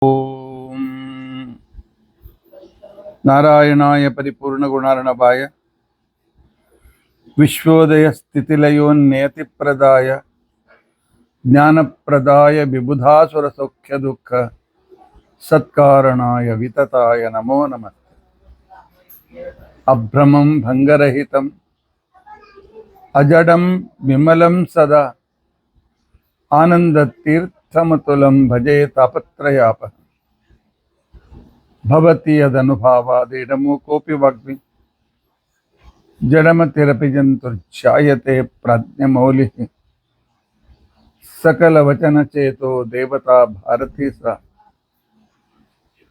ओम नारायणाय परिपूर्णगुणार्णवाय विश्वोदय स्थितिलयोन्नियतिप्रदाय ज्ञानप्रदाय विबुधासुरसौख्यदुःख सत्कारणाय वितताय नमो नमस्ते। अभ्रमं भंगरहितं अजडं विमलं सदा आनन्दतीर्थमतुलं भजे तापत्रयापहं। भवति यदनुभावादेडमूकोऽपि वाग्मि जडमतिरपि जन्तुर्जायते प्राज्ञमौलिः। सकलवचनचेतो देवता भारती सा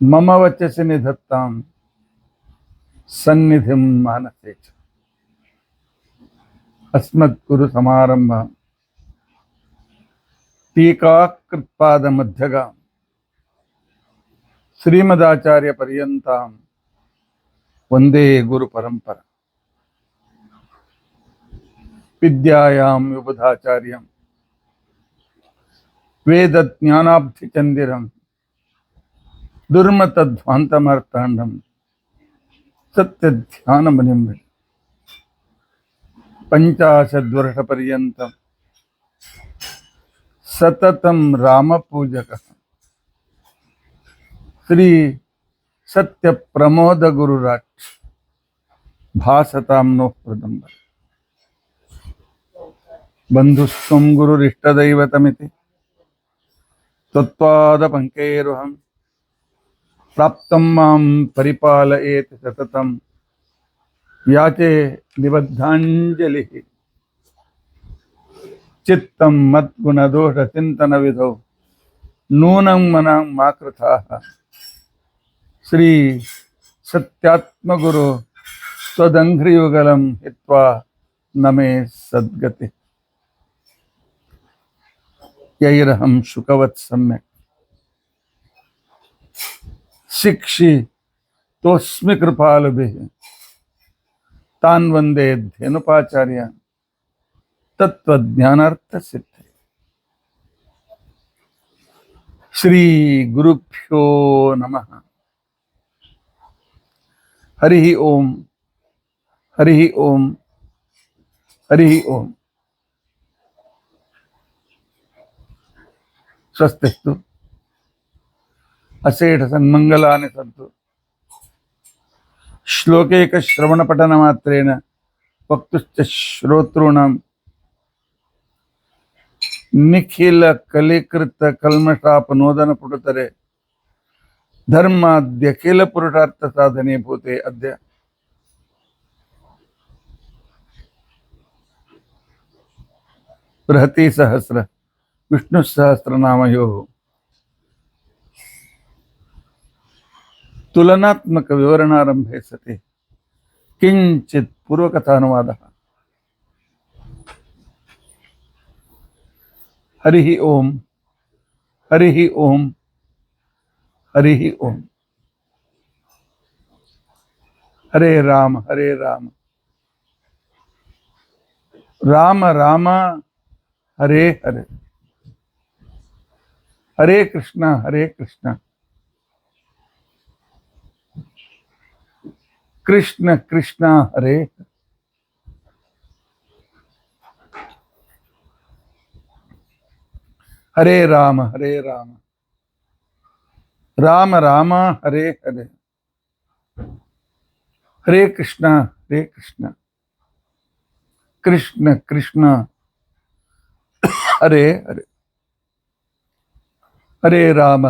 मम वचसि निधत्तां सन्निधिं मानसे च। अस्मद्गुरुसमारम्भां टीकाकृत्पादमध्यगां श्रीमदाचार्यपर्यन्तां वन्दे गुरुपरम्परा। विद्यायां विबुधाचार्यं वेदज्ञानाब्धिचन्दिरं दुर्मतध्वान्तमार्ताण्डं सत्यध्यानमुनिं पञ्चाशद्वर्षपर्यन्तं सततं रामपूजकः श्री सत्यप्रमोदगुरुराट् भासतां नोः प्रदम्बर। बन्धुस्त्वं गुरुरिष्टदैवतमिति त्वत्पादपङ्केरुहं प्राप्तं मां परिपालयेत् सततं याचे निबद्धाञ्जलिः। चित्तं मद्गुणदोषचिन्तनविधौ नूनं मनां मा कृथाः। श्री सत्यात्मगुरो त्वदङ्घ्रियुगलं हित्वा नमे सद्गतिः। यैरहं शुकवत् सम्यक् शिक्षितोऽस्मि कृपालुभिः तान् वन्दे धेनुपाचार्यान् तत्त्वज्ञानार्थसिद्धये। श्री गुरुभ्यो नमः। हरिः ओम हरिः ओम हरिः ओम। स्वस्तिस्तु अशेष सन्मंगलानि सन्तु। श्लोकैक श्रवणपठनमात्रेण वक्तुश्च श्रोतॄणां निखिल कलिकृत कल्मषापनोदनपुटतरे धर्माद्यखिल पुरुषार्थ साधने भूते अद्य बृहती सहस्र विष्णु सहस्रनामयोः तुलनात्मक विवरणारंभे सति किंचित पूर्वकथानुवादः। हरिः ओम हरिः ओम हरिः ओम। हरे राम राम राम हरे हरे, हरे कृष्णा कृष्ण कृष्णा हरे। हरे राम राम राम हरे हरे, हरे कृष्णा कृष्ण कृष्ण हरे हरे। हरे राम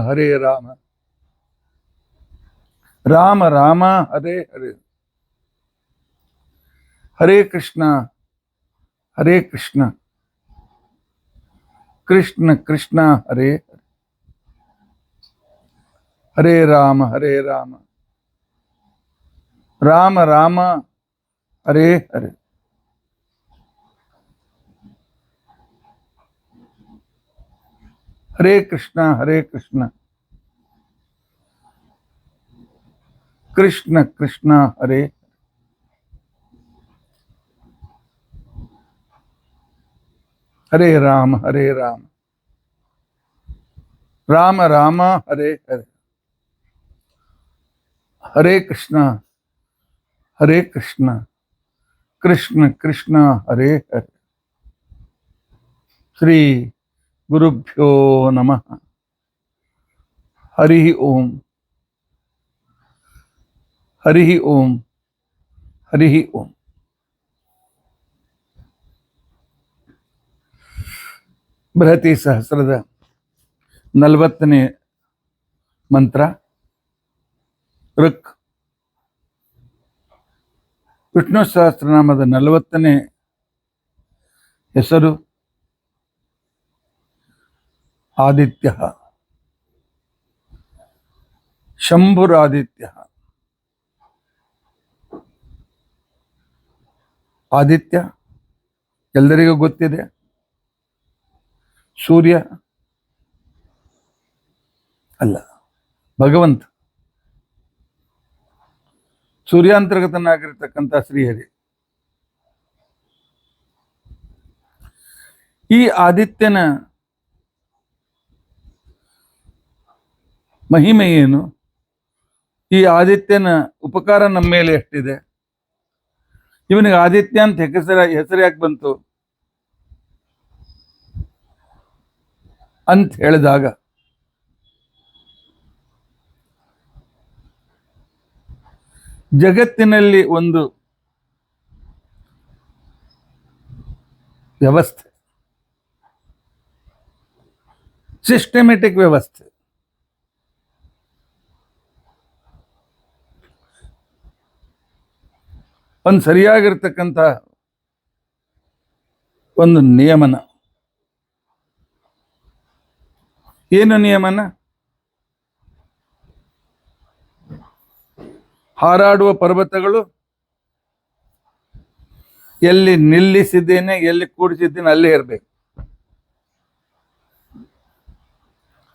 राम राम हरे हरे, हरे कृष्णा कृष्ण कृष्ण हरे हरे। हरे राम राम राम हरे हरे। हरे कृष्णा कृष्ण कृष्ण हरे। हरे राम राम राम हरे हरे, ಹರೇ ಕೃಷ್ಣ ಹರೇ ಕೃಷ್ಣ ಕೃಷ್ಣ ಕೃಷ್ಣ ಹರೇ ಹರೇ. ಶ್ರೀ ಗುರುಭ್ಯೋ ನಮಃ. ಹರಿ ಓಂ ಹರಿ ಓಂ ಹರಿ ಓಂ. ಬೃಹತಿ ಸಹಸ್ರದ 40ನೇ ಮಂತ್ರ ಋಕ್. ವಿಷ್ಣು ಸಹಸ್ರನಾಮದ 40ನೇ ಹೆಸರು ಆದಿತ್ಯ. ಶಂಭುರಾದಿತ್ಯ. ಆದಿತ್ಯ ಎಲ್ಲರಿಗೂ ಗೊತ್ತಿದೆ. ಸೂರ್ಯ ಅಲ್ಲ, ಭಗವಂತ. ಸೂರ್ಯಾಂತರ್ಗತನಾಗಿರ್ತಕ್ಕಂಥ ಶ್ರೀಹರಿ. ಈ ಆದಿತ್ಯನ ಮಹಿಮೆ ಏನು? ಈ ಆದಿತ್ಯನ ಉಪಕಾರ ನಮ್ಮ ಮೇಲೆ ಎಷ್ಟಿದೆ? ಇವನಿಗೆ ಆದಿತ್ಯ ಅಂತ ಹೆಸರು ಯಾಕೆ ಬಂತು ಅಂತ ಹೇಳಿದಾಗ, ಜಗತ್ತಿನಲ್ಲಿ ಒಂದು ವ್ಯವಸ್ಥೆ, ಸಿಸ್ಟಮೆಟಿಕ್ ವ್ಯವಸ್ಥೆ, ಒಂದು ಸರಿಯಾಗಿರ್ತಕ್ಕಂಥ ಒಂದು ನಿಯಮನ. ಏನು ನಿಯಮನ? ಹಾರಾಡುವ ಪರ್ವತಗಳು ಎಲ್ಲಿ ನಿಲ್ಲಿಸಿದ್ದೇನೆ, ಎಲ್ಲಿ ಕೂಡಿಸಿದ್ದೇನೆ ಅಲ್ಲೇ ಇರಬೇಕು.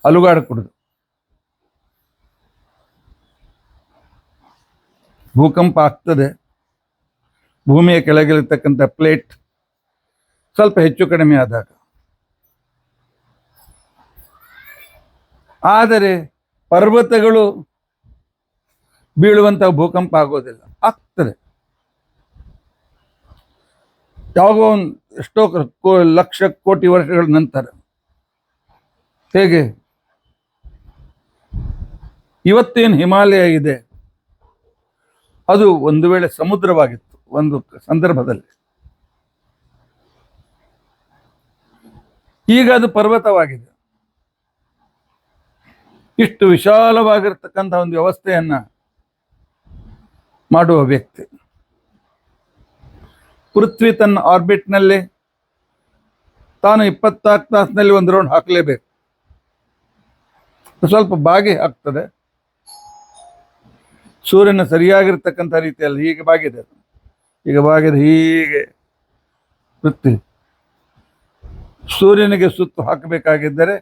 ಅಲುಗಾಡಕೂಡದು. ಭೂಕಂಪ ಆಗ್ತದೆ. ಭೂಮಿಯ ಕೆಳಗಿರತಕ್ಕಂಥ ಪ್ಲೇಟ್ ಸ್ವಲ್ಪ ಹೆಚ್ಚು ಕಡಿಮೆ ಆದಾಗ. ಆದರೆ ಪರ್ವತಗಳು ಬೀಳುವಂತಹ ಭೂಕಂಪ ಆಗೋದಿಲ್ಲ. ಆಗ್ತದೆ ಯಾವಾಗೋ ಒಂದು ಎಷ್ಟೋ ಲಕ್ಷ ಕೋಟಿ ವರ್ಷಗಳ ನಂತರ. ಹೇಗೆ ಇವತ್ತೇನು ಹಿಮಾಲಯ ಇದೆ, ಅದು ಒಂದು ವೇಳೆ ಸಮುದ್ರವಾಗಿತ್ತು ಒಂದು ಸಂದರ್ಭದಲ್ಲಿ. ಈಗ ಅದು ಪರ್ವತವಾಗಿದೆ. ಇಷ್ಟು ವಿಶಾಲವಾಗಿರ್ತಕ್ಕಂಥ ಒಂದು ವ್ಯವಸ್ಥೆಯನ್ನ ಮಾಡುವ ವ್ಯಕ್ತಿ. ಪೃಥ್ವಿ ತನ್ನ ಆರ್ಬಿಟ್ನಲ್ಲಿ ತಾನು 24 ತಾಸಿನಲ್ಲಿ ಒಂದು ರೌಂಡ್ ಹಾಕಲೇಬೇಕು. ಸ್ವಲ್ಪ ಬಾಗಿ ಆಗ್ತದೆ. ಸೂರ್ಯನ ಸರಿಯಾಗಿರ್ತಕ್ಕಂಥ ರೀತಿಯಲ್ಲಿ ಹೀಗೆ ಬಾಗಿದೆ. ಈಗ ಬಾಗಿದೆ ಹೀಗೆ ಪೃಥ್ವಿ. ಸೂರ್ಯನಿಗೆ ಸುತ್ತು ಹಾಕಬೇಕಾಗಿದ್ದರೆ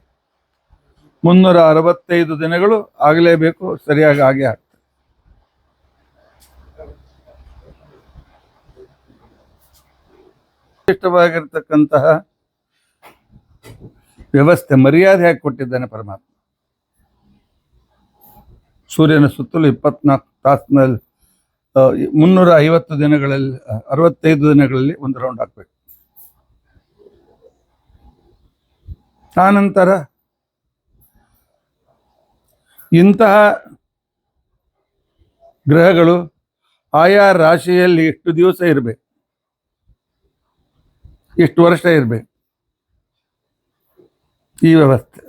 365 ದಿನಗಳು ಆಗಲೇಬೇಕು. ಸರಿಯಾಗಿ ಹಾಗೆ ಆಗ್ತದೆ. ಇಷ್ಟವಾಗಿರ್ತಕ್ಕಂತಹ ವ್ಯವಸ್ಥೆ, ಮರ್ಯಾದೆ ಹಾಕಿ ಕೊಟ್ಟಿದ್ದಾನೆ ಪರಮಾತ್ಮ. ಸೂರ್ಯನ ಸುತ್ತಲೂ 24 ತಾಸಿನಲ್ಲಿ 350 ದಿನಗಳಲ್ಲಿ 65 ದಿನಗಳಲ್ಲಿ ಒಂದು ರೌಂಡ್ ಹಾಕಬೇಕು. ಆನಂತರ ಇಂತಹ ಗ್ರಹಗಳು ಆಯಾ ರಾಶಿಯಲ್ಲಿ ಎಷ್ಟು ದಿವಸ ಇರಬೇಕು, ಎಷ್ಟು ವರ್ಷ ಇರಬೇಕು, ಈ ವ್ಯವಸ್ಥೆ.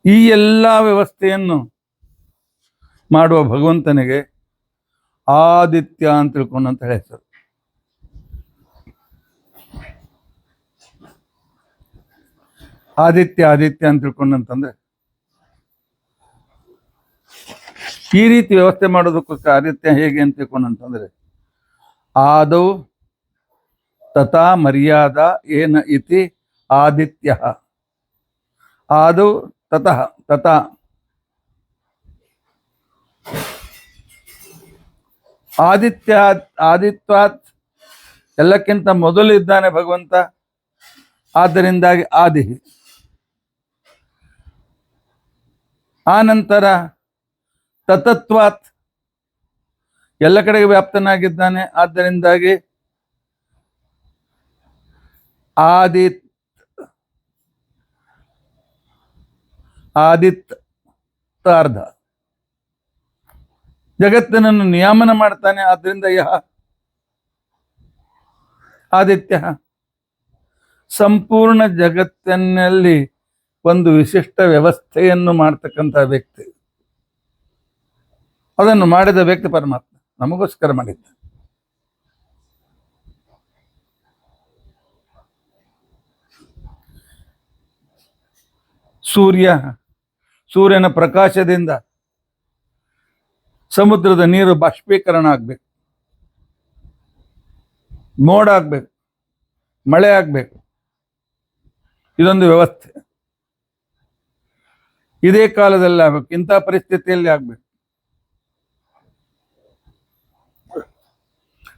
ಈ ಎಲ್ಲ ವ್ಯವಸ್ಥೆಯನ್ನು ಮಾಡುವ ಭಗವಂತನಿಗೆ ಆದಿತ್ಯ ಅಂತ ತಿಳ್ಕೊಂಡಂತ ಹೆಸರು. ಆದಿತ್ಯ ಆದಿತ್ಯ ಅಂತ ತಿಳ್ಕೊಂಡಂತಂದ್ರೆ ಈ ರೀತಿ ವ್ಯವಸ್ಥೆ ಮಾಡೋದಕ್ಕೋಸ್ಕರ ಆದಿತ್ಯ ಹೇಗೆ ಅಂತ ತಿಳ್ಕೊಂಡಂತಂದ್ರೆ, ಆದೌ ತಥಾ ಮರ್ಯಾದಾ ಏನ ಇತಿ ಆದಿತ್ಯ. ಆದೌ ತತಃ ತಥಾ ಆದಿತ್ಯ. ಆದಿತ್ವಾತ್ ಎಲ್ಲಕ್ಕಿಂತ ಮೊದಲು ಇದ್ದಾನೆ ಭಗವಂತ. ಆದ್ದರಿಂದಾಗಿ ಆದಿ. ಆನಂತರ ತತತ್ವಾತ್ ಎಲ್ಲ ಕಡೆಗೆ ವ್ಯಾಪ್ತನಾಗಿದ್ದಾನೆ. ಆದ್ದರಿಂದಾಗಿ ಆದಿತ್ತಾರ್ಧ ಜಗತ್ತಿನನ್ನು ನಿಯಾಮನ ಮಾಡ್ತಾನೆ. ಆದ್ರಿಂದ ಯಹ ಆದಿತ್ಯ ಸಂಪೂರ್ಣ ಜಗತ್ತಿನಲ್ಲಿ ಒಂದು ವಿಶಿಷ್ಟ ವ್ಯವಸ್ಥೆಯನ್ನು ಮಾಡ್ತಕ್ಕಂಥ ವ್ಯಕ್ತಿ. ಅದನ್ನು ಮಾಡಿದ ವ್ಯಕ್ತಿ ಪರಮಾತ್ಮ, ನಮಗೋಸ್ಕರ ಮಾಡಿದ್ದ. ಸೂರ್ಯನ ಪ್ರಕಾಶದಿಂದ ಸಮುದ್ರದ ನೀರು ಬಾಷ್ಪೀಕರಣ ಆಗ್ಬೇಕು, ಮೋಡ ಆಗ್ಬೇಕು, ಮಳೆ ಆಗ್ಬೇಕು. ಇದೊಂದು ವ್ಯವಸ್ಥೆ. ಇದೇ ಕಾಲದಲ್ಲಿ ಆಗ್ಬೇಕು, ಇಂಥ ಪರಿಸ್ಥಿತಿಯಲ್ಲಿ ಆಗ್ಬೇಕು.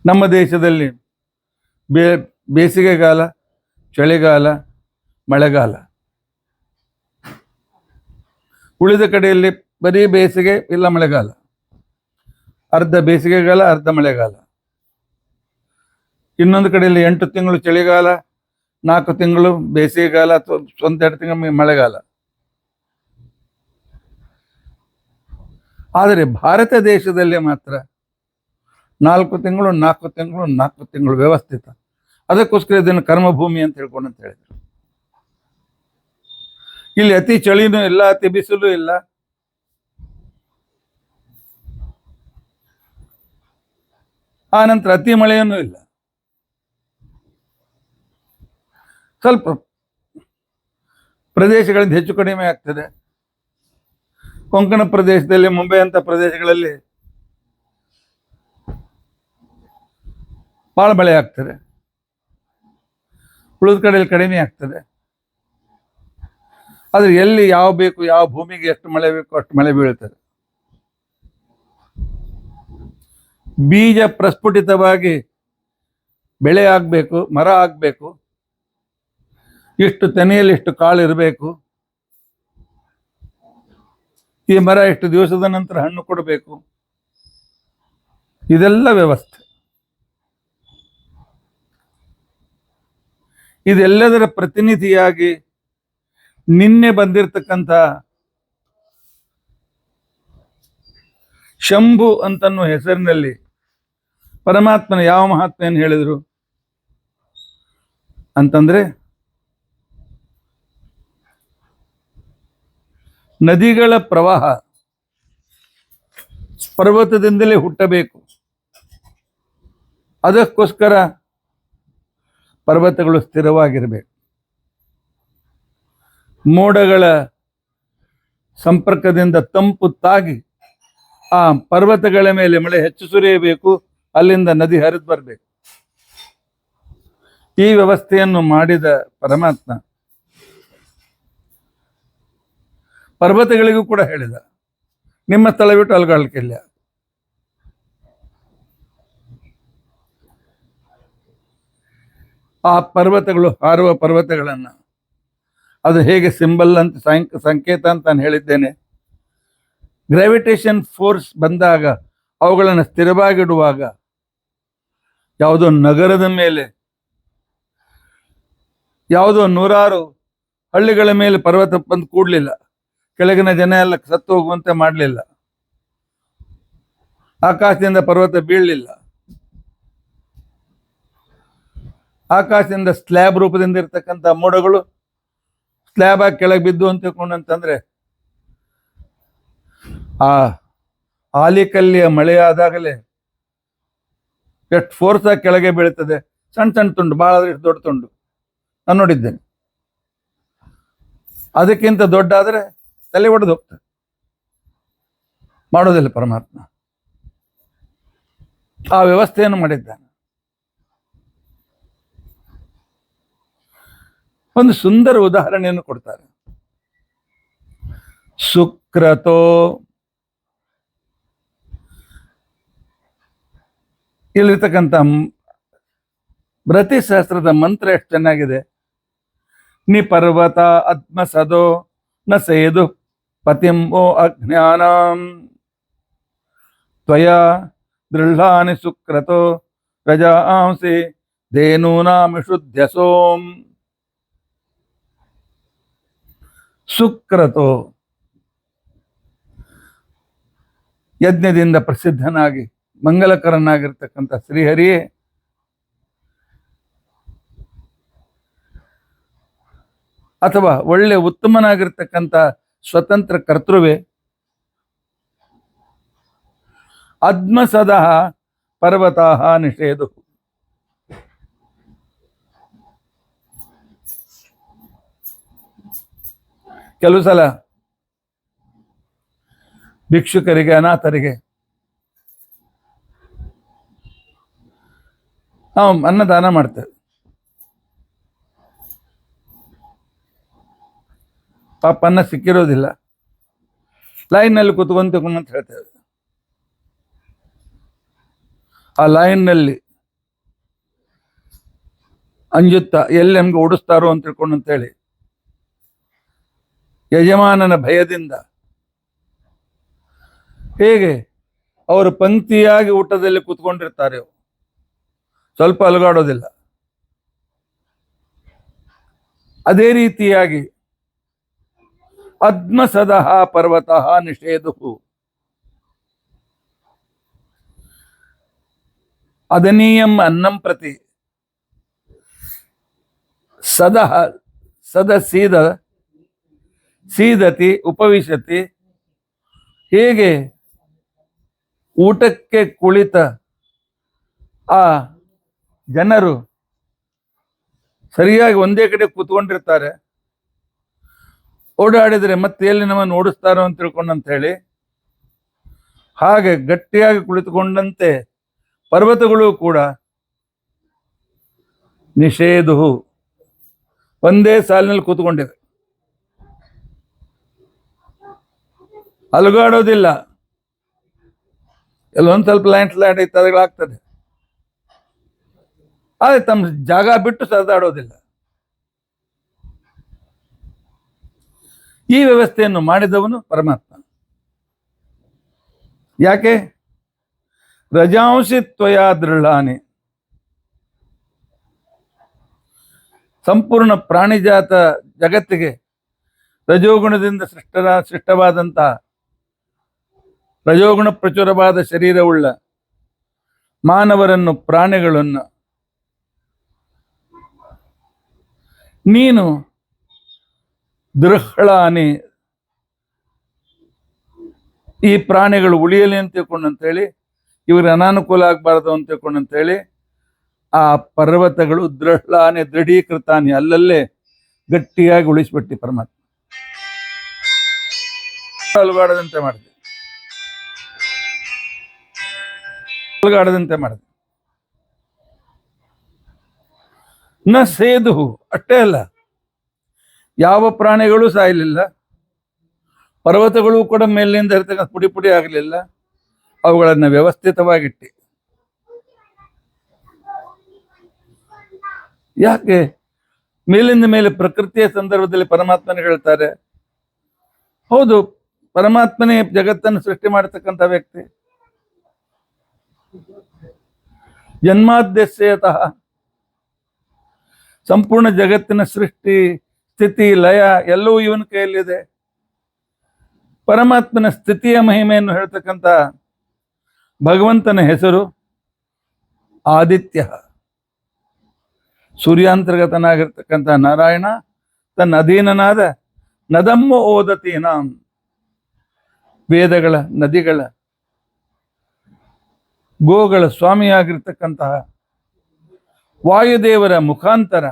ನಮ್ಮ ದೇಶದಲ್ಲಿ ಬೇಸಿಗೆಗಾಲ, ಚಳಿಗಾಲ, ಮಳೆಗಾಲ. ಉಳಿದ ಕಡೆಯಲ್ಲಿ ಬರೀ ಬೇಸಿಗೆ ಇಲ್ಲ ಮಳೆಗಾಲ, ಅರ್ಧ ಬೇಸಿಗೆಗಾಲ ಅರ್ಧ ಮಳೆಗಾಲ. ಇನ್ನೊಂದು ಕಡೆಯಲ್ಲಿ 8 ತಿಂಗಳು ಚಳಿಗಾಲ, 4 ತಿಂಗಳು ಬೇಸಿಗೆಗಾಲ, ಅಥವಾ 1-2 ತಿಂಗಳು ಮಳೆಗಾಲ. ಆದರೆ ಭಾರತ ದೇಶದಲ್ಲಿ ಮಾತ್ರ 4 ತಿಂಗಳು 4 ತಿಂಗಳು 4 ತಿಂಗಳು ವ್ಯವಸ್ಥಿತ. ಅದಕ್ಕೋಸ್ಕರ ಇದನ್ನು ಕರ್ಮಭೂಮಿ ಅಂತ ಹೇಳ್ಕೊಂಡು ಅಂತ ಹೇಳಿದ್ರು. ಇಲ್ಲಿ ಅತಿ ಚಳಿನೂ ಇಲ್ಲ, ಅತಿ ಬಿಸಿಲು ಇಲ್ಲ. ಆ ನಂತರ ಅತಿ ಮಳೆಯೂ ಇಲ್ಲ. ಸ್ವಲ್ಪ ಪ್ರದೇಶಗಳಿಂದ ಹೆಚ್ಚು ಕಡಿಮೆ ಆಗ್ತದೆ. ಕೊಂಕಣ ಪ್ರದೇಶದಲ್ಲಿ, ಮುಂಬೈ ಅಂತ ಪ್ರದೇಶಗಳಲ್ಲಿ ಭಾಳ ಮಳೆ ಆಗ್ತದೆ. ಉಳಿದ ಕಡೆಯಲ್ಲಿ ಕಡಿಮೆ ಆಗ್ತದೆ. ಆದರೆ ಎಲ್ಲಿ ಯಾವ ಬೇಕು, ಯಾವ ಭೂಮಿಗೆ ಎಷ್ಟು ಮಳೆ ಬೇಕು ಅಷ್ಟು ಮಳೆ ಬೀಳ್ತದೆ. ಬೀಜ ಪ್ರಸ್ಫುಟಿತವಾಗಿ ಬೆಳೆ ಆಗಬೇಕು, ಮರ ಆಗಬೇಕು, ಇಷ್ಟು ತೆನೆಯಲ್ಲಿ ಇಷ್ಟು ಕಾಳು ಇರಬೇಕು, ಈ ಮರ ಎಷ್ಟು ದಿವಸದ ನಂತರ ಹಣ್ಣು ಕೊಡಬೇಕು. ಇದೆಲ್ಲ ವ್ಯವಸ್ಥೆ. ಇದೆಲ್ಲದರ ಪ್ರತಿನಿಧಿಯಾಗಿ ನಿನ್ನೆ ಬಂದಿರತಕ್ಕಂಥ ಶಂಭು ಅಂತನ್ನೋ ಹೆಸರಿನಲ್ಲಿ ಪರಮಾತ್ಮನ ಯಾವ ಮಹಾತ್ಮೆಯನ್ನು ಹೇಳಿದರು ಅಂತಂದ್ರೆ, ನದಿಗಳ ಪ್ರವಾಹ ಪರ್ವತದಿಂದಲೇ ಹುಟ್ಟಬೇಕು. ಅದಕ್ಕೋಸ್ಕರ ಪರ್ವತಗಳು ಸ್ಥಿರವಾಗಿರಬೇಕು. ಮೋಡಗಳ ಸಂಪರ್ಕದಿಂದ ತಂಪು ತಾಗಿ ಆ ಪರ್ವತಗಳ ಮೇಲೆ ಮಳೆ ಹೆಚ್ಚು ಸುರಿಯಬೇಕು, ಅಲ್ಲಿಂದ ನದಿ ಹರಿದು ಬರಬೇಕು. ಈ ವ್ಯವಸ್ಥೆಯನ್ನು ಮಾಡಿದ ಪರಮಾತ್ಮ ಪರ್ವತಗಳಿಗೂ ಕೂಡ ಹೇಳಿದ, ನಿಮ್ಮ ಸ್ಥಳ ಬಿಟ್ಟು ಅಲ್ಗಾಡ್ಲಿಕ್ಕಿಲ್ಲ. ಆ ಪರ್ವತಗಳು, ಹಾರುವ ಪರ್ವತಗಳನ್ನು, ಅದು ಹೇಗೆ ಸಿಂಬಲ್ ಅಂತ ಸಂಕೇತ ಅಂತ ನಾನು ಹೇಳಿದ್ದೇನೆ. ಗ್ರಾವಿಟೇಷನ್ ಫೋರ್ಸ್ ಬಂದಾಗ ಅವುಗಳನ್ನು ಸ್ಥಿರವಾಗಿಡುವಾಗ ಯಾವುದೋ ನಗರದ ಮೇಲೆ, ಯಾವುದೋ 100 ಹಳ್ಳಿಗಳ ಮೇಲೆ ಪರ್ವತ ಬಂದು ಕೂಡಲಿಲ್ಲ. ಕೆಳಗಿನ ಜನ ಎಲ್ಲ ಸತ್ತು ಹೋಗುವಂತೆ ಮಾಡಲಿಲ್ಲ. ಆಕಾಶದಿಂದ ಪರ್ವತ ಬೀಳಲಿಲ್ಲ. ಆಕಾಶದಿಂದ ಸ್ಲ್ಯಾಬ್ ರೂಪದಿಂದ ಇರ್ತಕ್ಕಂಥ ಮೋಡಗಳು ಸ್ಲ್ಯಾಬ್ ಆಗಿ ಕೆಳಗೆ ಬಿದ್ದು ಅಂತ ತಿಳ್ಕೊಂಡಂತಂದ್ರೆ, ಆ ಆಲಿಕಲ್ಲಿಯ ಮಳೆಯಾದಾಗಲೇ ಎಷ್ಟು ಫೋರ್ಸ್ ಆಗಿ ಕೆಳಗೆ ಬೀಳ್ತದೆ. ಸಣ್ಣ ಸಣ್ಣ ತುಂಡು, ಭಾಳ ಆದ್ರೆ ಎಷ್ಟು ದೊಡ್ಡ ತುಂಡು ನಾನು ನೋಡಿದ್ದೇನೆ. ಅದಕ್ಕಿಂತ ದೊಡ್ಡ ಆದರೆ ತಲೆ ಒಡೆದು ಹೋಗ್ತದೆ. ಮಾಡೋದಿಲ್ಲ ಪರಮಾತ್ಮ. ಆ ವ್ಯವಸ್ಥೆಯನ್ನು ಮಾಡಿದ್ದಾನೆ. ಒಂದು ಸುಂದರ ಉದಾಹರಣೆಯನ್ನು ಕೊಡ್ತಾರೆ. ಸುಕ್ರತೋ, ಇಲ್ಲಿರ್ತಕ್ಕಂಥ ಬೃಹತಿ ಸಹಸ್ರದ ಮಂತ್ರ ಎಷ್ಟು ಚೆನ್ನಾಗಿದೆ. ನಿ ಪರ್ವತ ಆತ್ಮಸದೋ ನ ಸೇದು ಪತಿಂಬೋ ಅಜ್ಞಾನಂ. ತ್ವಯಾ ದೃಢಾನಿ ಸುಕ್ರತೋ ರಜಾಂಸಿ ಧೇನೂನಾಮಿಷುಧ್ಯ ಸೋಂ. ಸುಕ್ರತೋ ಯಜ್ಞದಿಂದ ಪ್ರಸಿದ್ಧನಾಗಿ ಮಂಗಲಕರನಾಗಿರ್ತಕ್ಕಂಥ ಶ್ರೀಹರಿಯೇ ಅಥವಾ ಒಳ್ಳೆ ಉತ್ತಮನಾಗಿರ್ತಕ್ಕಂಥ ಸ್ವತಂತ್ರ ಕರ್ತೃವೇ, ಅದ್ಮಸದಃ ಪರ್ವತಃ ನಿಷೇಧು. ಕೆಲವು ಸಲ ಭಿಕ್ಷುಕರಿಗೆ, ಅನಾಥರಿಗೆ ನಾವು ಅನ್ನದಾನ ಮಾಡ್ತೇವೆ. ಪಾಪ ಅನ್ನ ಸಿಕ್ಕಿರೋದಿಲ್ಲ, ಲೈನ್ನಲ್ಲಿ ಕೂತ್ಕೊಂಡು ಅಂತ ಹೇಳ್ತೇವೆ. ಆ ಲೈನ್ನಲ್ಲಿ ಅಂಜುತ್ತಾ ಎಲ್ಲಿ ನಮ್ಗೆ ಓಡಿಸ್ತಾರೋ ಅಂತ ತಿಳ್ಕೊಂಡು ಅಂತೇಳಿ ಯಜಮಾನನ ಭಯದಿಂದ ಹೇಗೆ ಅವರು ಪಂಕ್ತಿಯಾಗಿ ಊಟದಲ್ಲಿ ಕೂತ್ಕೊಂಡಿರ್ತಾರೆ, ಸ್ವಲ್ಪ ಅಲುಗಾಡೋದಿಲ್ಲ. ಅದೇ ರೀತಿಯಾಗಿ ಅದ್ಮಸದಃ ಪರ್ವತಃ ನಿಷೇಧು. ಅದನೀಯಂ ಅನ್ನಂ ಪ್ರತಿ ಸದಃ ಸದ ಸೀದತಿ ಉಪವಿಶತಿ. ಹೇಗೆ ಊಟಕ್ಕೆ ಕುಳಿತ ಆ ಜನರು ಸರಿಯಾಗಿ ಒಂದೇ ಕಡೆ ಕೂತ್ಕೊಂಡಿರ್ತಾರೆ, ಓಡಾಡಿದರೆ ಮತ್ತೆ ಎಲ್ಲಿ ನಮ್ಮನ್ನು ಓಡಿಸ್ತಾರೋ ಅಂತ ತಿಳ್ಕೊಂಡಂತ ಹೇಳಿ ಹಾಗೆ ಗಟ್ಟಿಯಾಗಿ ಕುಳಿತುಕೊಂಡಂತೆ ಪರ್ವತಗಳು ಕೂಡ ನಿಷೇಧು ಒಂದೇ ಸಾಲಿನಲ್ಲಿ ಕೂತ್ಕೊಂಡಿವೆ, ಅಲುಗಾಡೋದಿಲ್ಲ. ಎಲ್ಲೊಂದು ಸ್ವಲ್ಪ ಲ್ಯಾಂಡ್ ಇತ್ಯಾದಿಗಳಾಗ್ತದೆ, ಆದರೆ ತಮ್ಮ ಜಾಗ ಬಿಟ್ಟು ಸರಿದಾಡೋದಿಲ್ಲ. ಈ ವ್ಯವಸ್ಥೆಯನ್ನು ಮಾಡಿದವನು ಪರಮಾತ್ಮ. ಯಾಕೆ? ರಜಾಂಸಿ ತ್ವಯಾ ದೃಢಾನಿ. ಸಂಪೂರ್ಣ ಪ್ರಾಣಿಜಾತ ಜಗತ್ತಿಗೆ ರಜೋಗುಣದಿಂದ ಸೃಷ್ಟವಾದಂತಹ ರಜೋಗುಣ ಪ್ರಚುರವಾದ ಶರೀರವುಳ್ಳ ಮಾನವರನ್ನು, ಪ್ರಾಣಿಗಳನ್ನು ನೀನು ದೃಢಾನಿ, ಈ ಪ್ರಾಣಿಗಳು ಉಳಿಯಲಿ ಅಂತ ತಿಳ್ಕೊಂಡಂತೇಳಿ, ಇವ್ರಿಗೆ ಅನಾನುಕೂಲ ಆಗಬಾರ್ದು ಅಂತ ತಿಳ್ಕೊಂಡಂತೇಳಿ ಆ ಪರ್ವತಗಳು ದೃಢಾನಿ ದೃಢೀಕೃತಾನಿ ಅಲ್ಲಲ್ಲೇ ಗಟ್ಟಿಯಾಗಿ ಉಳಿಸ್ಬಿಟ್ಟಿ ಪರಮಾತ್ಮ. ಅಲುಗಾಡದಂತೆ ಮಾಡಿದೆ, ಅಲುಗಾಡದಂತೆ ಮಾಡಿದೆ. ನ ಸೇದು, ಅಷ್ಟೇ ಅಲ್ಲ, ಯಾವ ಪ್ರಾಣಿಗಳು ಸಾಯಲಿಲ್ಲ, ಪರ್ವತಗಳು ಕೂಡ ಮೇಲಿನಿಂದ ಇರ್ತಕ್ಕಂಥ ಪುಡಿ ಪುಡಿ ಆಗಲಿಲ್ಲ. ಅವುಗಳನ್ನು ವ್ಯವಸ್ಥಿತವಾಗಿಟ್ಟಿ. ಯಾಕೆ? ಮೇಲಿಂದ ಮೇಲೆ ಪ್ರಕೃತಿಯ ಸಂದರ್ಭದಲ್ಲಿ ಪರಮಾತ್ಮನ ಹೇಳ್ತಾರೆ. ಹೌದು, ಪರಮಾತ್ಮನೇ ಜಗತ್ತನ್ನು ಸೃಷ್ಟಿ ಮಾಡತಕ್ಕಂಥ ವ್ಯಕ್ತಿ. ಜನ್ಮಾದ್ಯಸ್ಯತಃ ಸಂಪೂರ್ಣ ಜಗತ್ತಿನ ಸೃಷ್ಟಿ, ಸ್ಥಿತಿ, ಲಯ ಎಲ್ಲವೂ ಇವನ ಕೈಯಲ್ಲಿದೆ. ಪರಮಾತ್ಮನ ಸ್ಥಿತಿಯ ಮಹಿಮೆಯನ್ನು ಹೇಳ್ತಕ್ಕಂಥ ಭಗವಂತನ ಹೆಸರು ಆದಿತ್ಯ. ಸೂರ್ಯಾಂತರ್ಗತನಾಗಿರ್ತಕ್ಕಂಥ ನಾರಾಯಣ ತನ್ನ ಅಧೀನನಾದ ನದಮ್ಮ ಓದತೀನಾಂ, ವೇದಗಳ, ನದಿಗಳ, ಗೋಗಳ ಸ್ವಾಮಿಯಾಗಿರ್ತಕ್ಕಂತಹ ವಾಯುದೇವರ ಮುಖಾಂತರ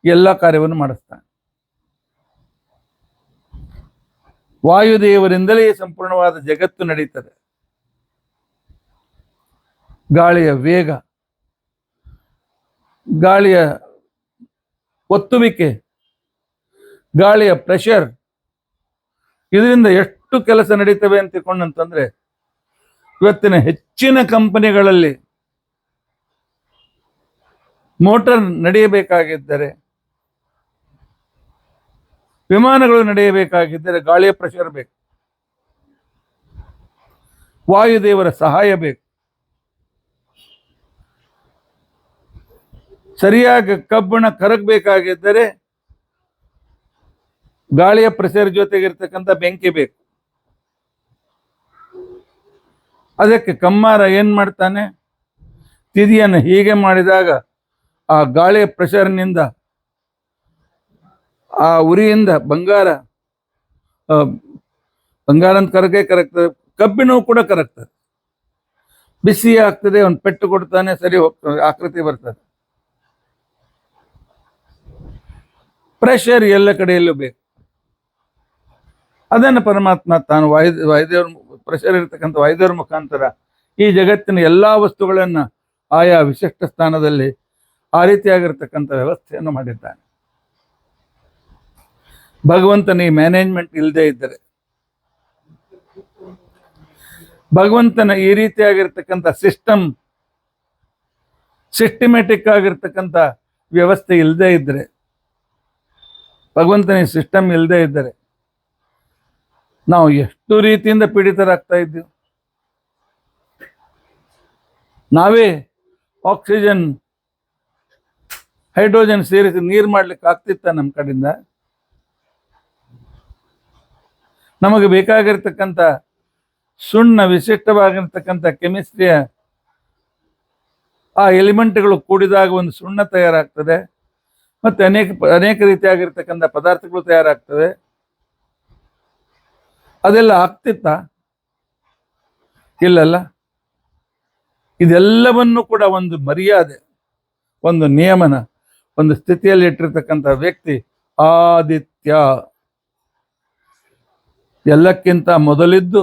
ಎಲ್ಲ ಕಾರ್ಯವನ್ನು ಮಾಡಿಸ್ತಾನೆ. ವಾಯುದೇವರಿಂದಲೇ ಸಂಪೂರ್ಣವಾದ ಜಗತ್ತು ನಡೀತದೆ. ಗಾಳಿಯ ವೇಗ, ಗಾಳಿಯ ಒತ್ತುವಿಕೆ, ಗಾಳಿಯ ಪ್ರೆಷರ್, ಇದರಿಂದ ಎಷ್ಟು ಕೆಲಸ ನಡೀತವೆ ಅಂತ ತಿಳ್ಕೊಂಡಂತಂದ್ರೆ, ಇವತ್ತಿನ ಹೆಚ್ಚಿನ ಕಂಪನಿಗಳಲ್ಲಿ ಮೋಟಾರ್ ನಡೆಯಬೇಕಾಗಿದ್ದರೆ, ವಿಮಾನಗಳು ನಡೆಯಬೇಕಾಗಿದ್ದರೆ ಗಾಳಿಯ ಪ್ರೆಷರ್ ಬೇಕು. ವಾಯುದೇವರ ಸಹಾಯ ಬೇಕು. ಸರಿಯಾಗಿ ಕಬ್ಬಣ ಕರಗಬೇಕಾಗಿದ್ದರೆ ಗಾಳಿಯ ಪ್ರೆಷರ್ ಜೊತೆಗಿರ್ತಕ್ಕಂಥ ಬೆಂಕಿ ಬೇಕು. ಅದಕ್ಕೆ ಕಮ್ಮಾರ ಏನ್ ಮಾಡ್ತಾನೆ, ತಿದಿಯನ್ನು ಹೀಗೆ ಮಾಡಿದಾಗ ಆ ಗಾಳಿಯ ಪ್ರೆಷರ್ನಿಂದ ಆ ಉರಿಯಿಂದ ಬಂಗಾರ ಅಂತ ಕರಗ್ತದೆ, ಕಬ್ಬಿಣವು ಕೂಡ ಕರಗ್ತದೆ. ಬಿಸಿ ಆಗ್ತದೆ, ಒಂದು ಪೆಟ್ಟು ಕೊಡ್ತಾನೆ, ಸರಿ ಹೋಗ್ತದೆ, ಆಕೃತಿ ಬರ್ತದೆ. ಪ್ರೆಷರ್ ಎಲ್ಲ ಕಡೆಯಲ್ಲೂ ಬೇಕು. ಅದನ್ನು ಪರಮಾತ್ಮ ತಾನು ವಾಯುದೇವ್ರ ಪ್ರೆಷರ್ ಇರ್ತಕ್ಕಂಥ ವಾಯುದೇವ್ರ ಮುಖಾಂತರ ಈ ಜಗತ್ತಿನ ಎಲ್ಲಾ ವಸ್ತುಗಳನ್ನ ಆಯಾ ವಿಶಿಷ್ಟ ಸ್ಥಾನದಲ್ಲಿ ಆ ರೀತಿಯಾಗಿರ್ತಕ್ಕಂಥ ವ್ಯವಸ್ಥೆಯನ್ನು ಮಾಡಿದ್ದಾನೆ. ಭಗವಂತನ ಈ ಮ್ಯಾನೇಜ್ಮೆಂಟ್ ಇಲ್ಲದೆ ಇದ್ದರೆ, ಭಗವಂತನ ಈ ರೀತಿಯಾಗಿರ್ತಕ್ಕಂಥ ಸಿಸ್ಟಮೆಟಿಕ್ ಆಗಿರ್ತಕ್ಕಂಥ ವ್ಯವಸ್ಥೆ ಇಲ್ಲದೆ ಇದ್ದರೆ, ಭಗವಂತನ ಸಿಸ್ಟಮ್ ಇಲ್ಲದೆ ಇದ್ದರೆ ನಾವು ಎಷ್ಟು ರೀತಿಯಿಂದ ಪೀಡಿತರಾಗ್ತಾ ಇದ್ದೀವಿ. ನಾವೇ ಆಕ್ಸಿಜನ್ ಹೈಡ್ರೋಜನ್ ಸೇರಿಸಿ ನೀರು ಮಾಡ್ಲಿಕ್ಕೆ ಆಗ್ತಿತ್ತ ನಮ್ಮ ಕಡೆಯಿಂದ? ನಮಗೆ ಬೇಕಾಗಿರ್ತಕ್ಕಂಥ ಸುಣ್ಣ ವಿಶಿಷ್ಟವಾಗಿರ್ತಕ್ಕಂಥ ಕೆಮಿಸ್ಟ್ರಿಯ ಆ ಎಲಿಮೆಂಟ್ಗಳು ಕೂಡಿದಾಗ ಒಂದು ಸುಣ್ಣ ತಯಾರಾಗ್ತದೆ, ಮತ್ತೆ ಅನೇಕ ರೀತಿಯಾಗಿರ್ತಕ್ಕಂಥ ಪದಾರ್ಥಗಳು ತಯಾರಾಗ್ತವೆ. ಅದೆಲ್ಲ ಆಗ್ತಿತ್ತ? ಇಲ್ಲಲ್ಲ. ಇದೆಲ್ಲವನ್ನು ಕೂಡ ಒಂದು ಮರ್ಯಾದೆ, ಒಂದು ನಿಯಮನ, ಒಂದು ಸ್ಥಿತಿಯಲ್ಲಿ ಇಟ್ಟಿರ್ತಕ್ಕಂಥ ವ್ಯಕ್ತಿ ಆದಿತ್ಯ. ಎಲ್ಲಕ್ಕಿಂತ ಮೊದಲಿದ್ದು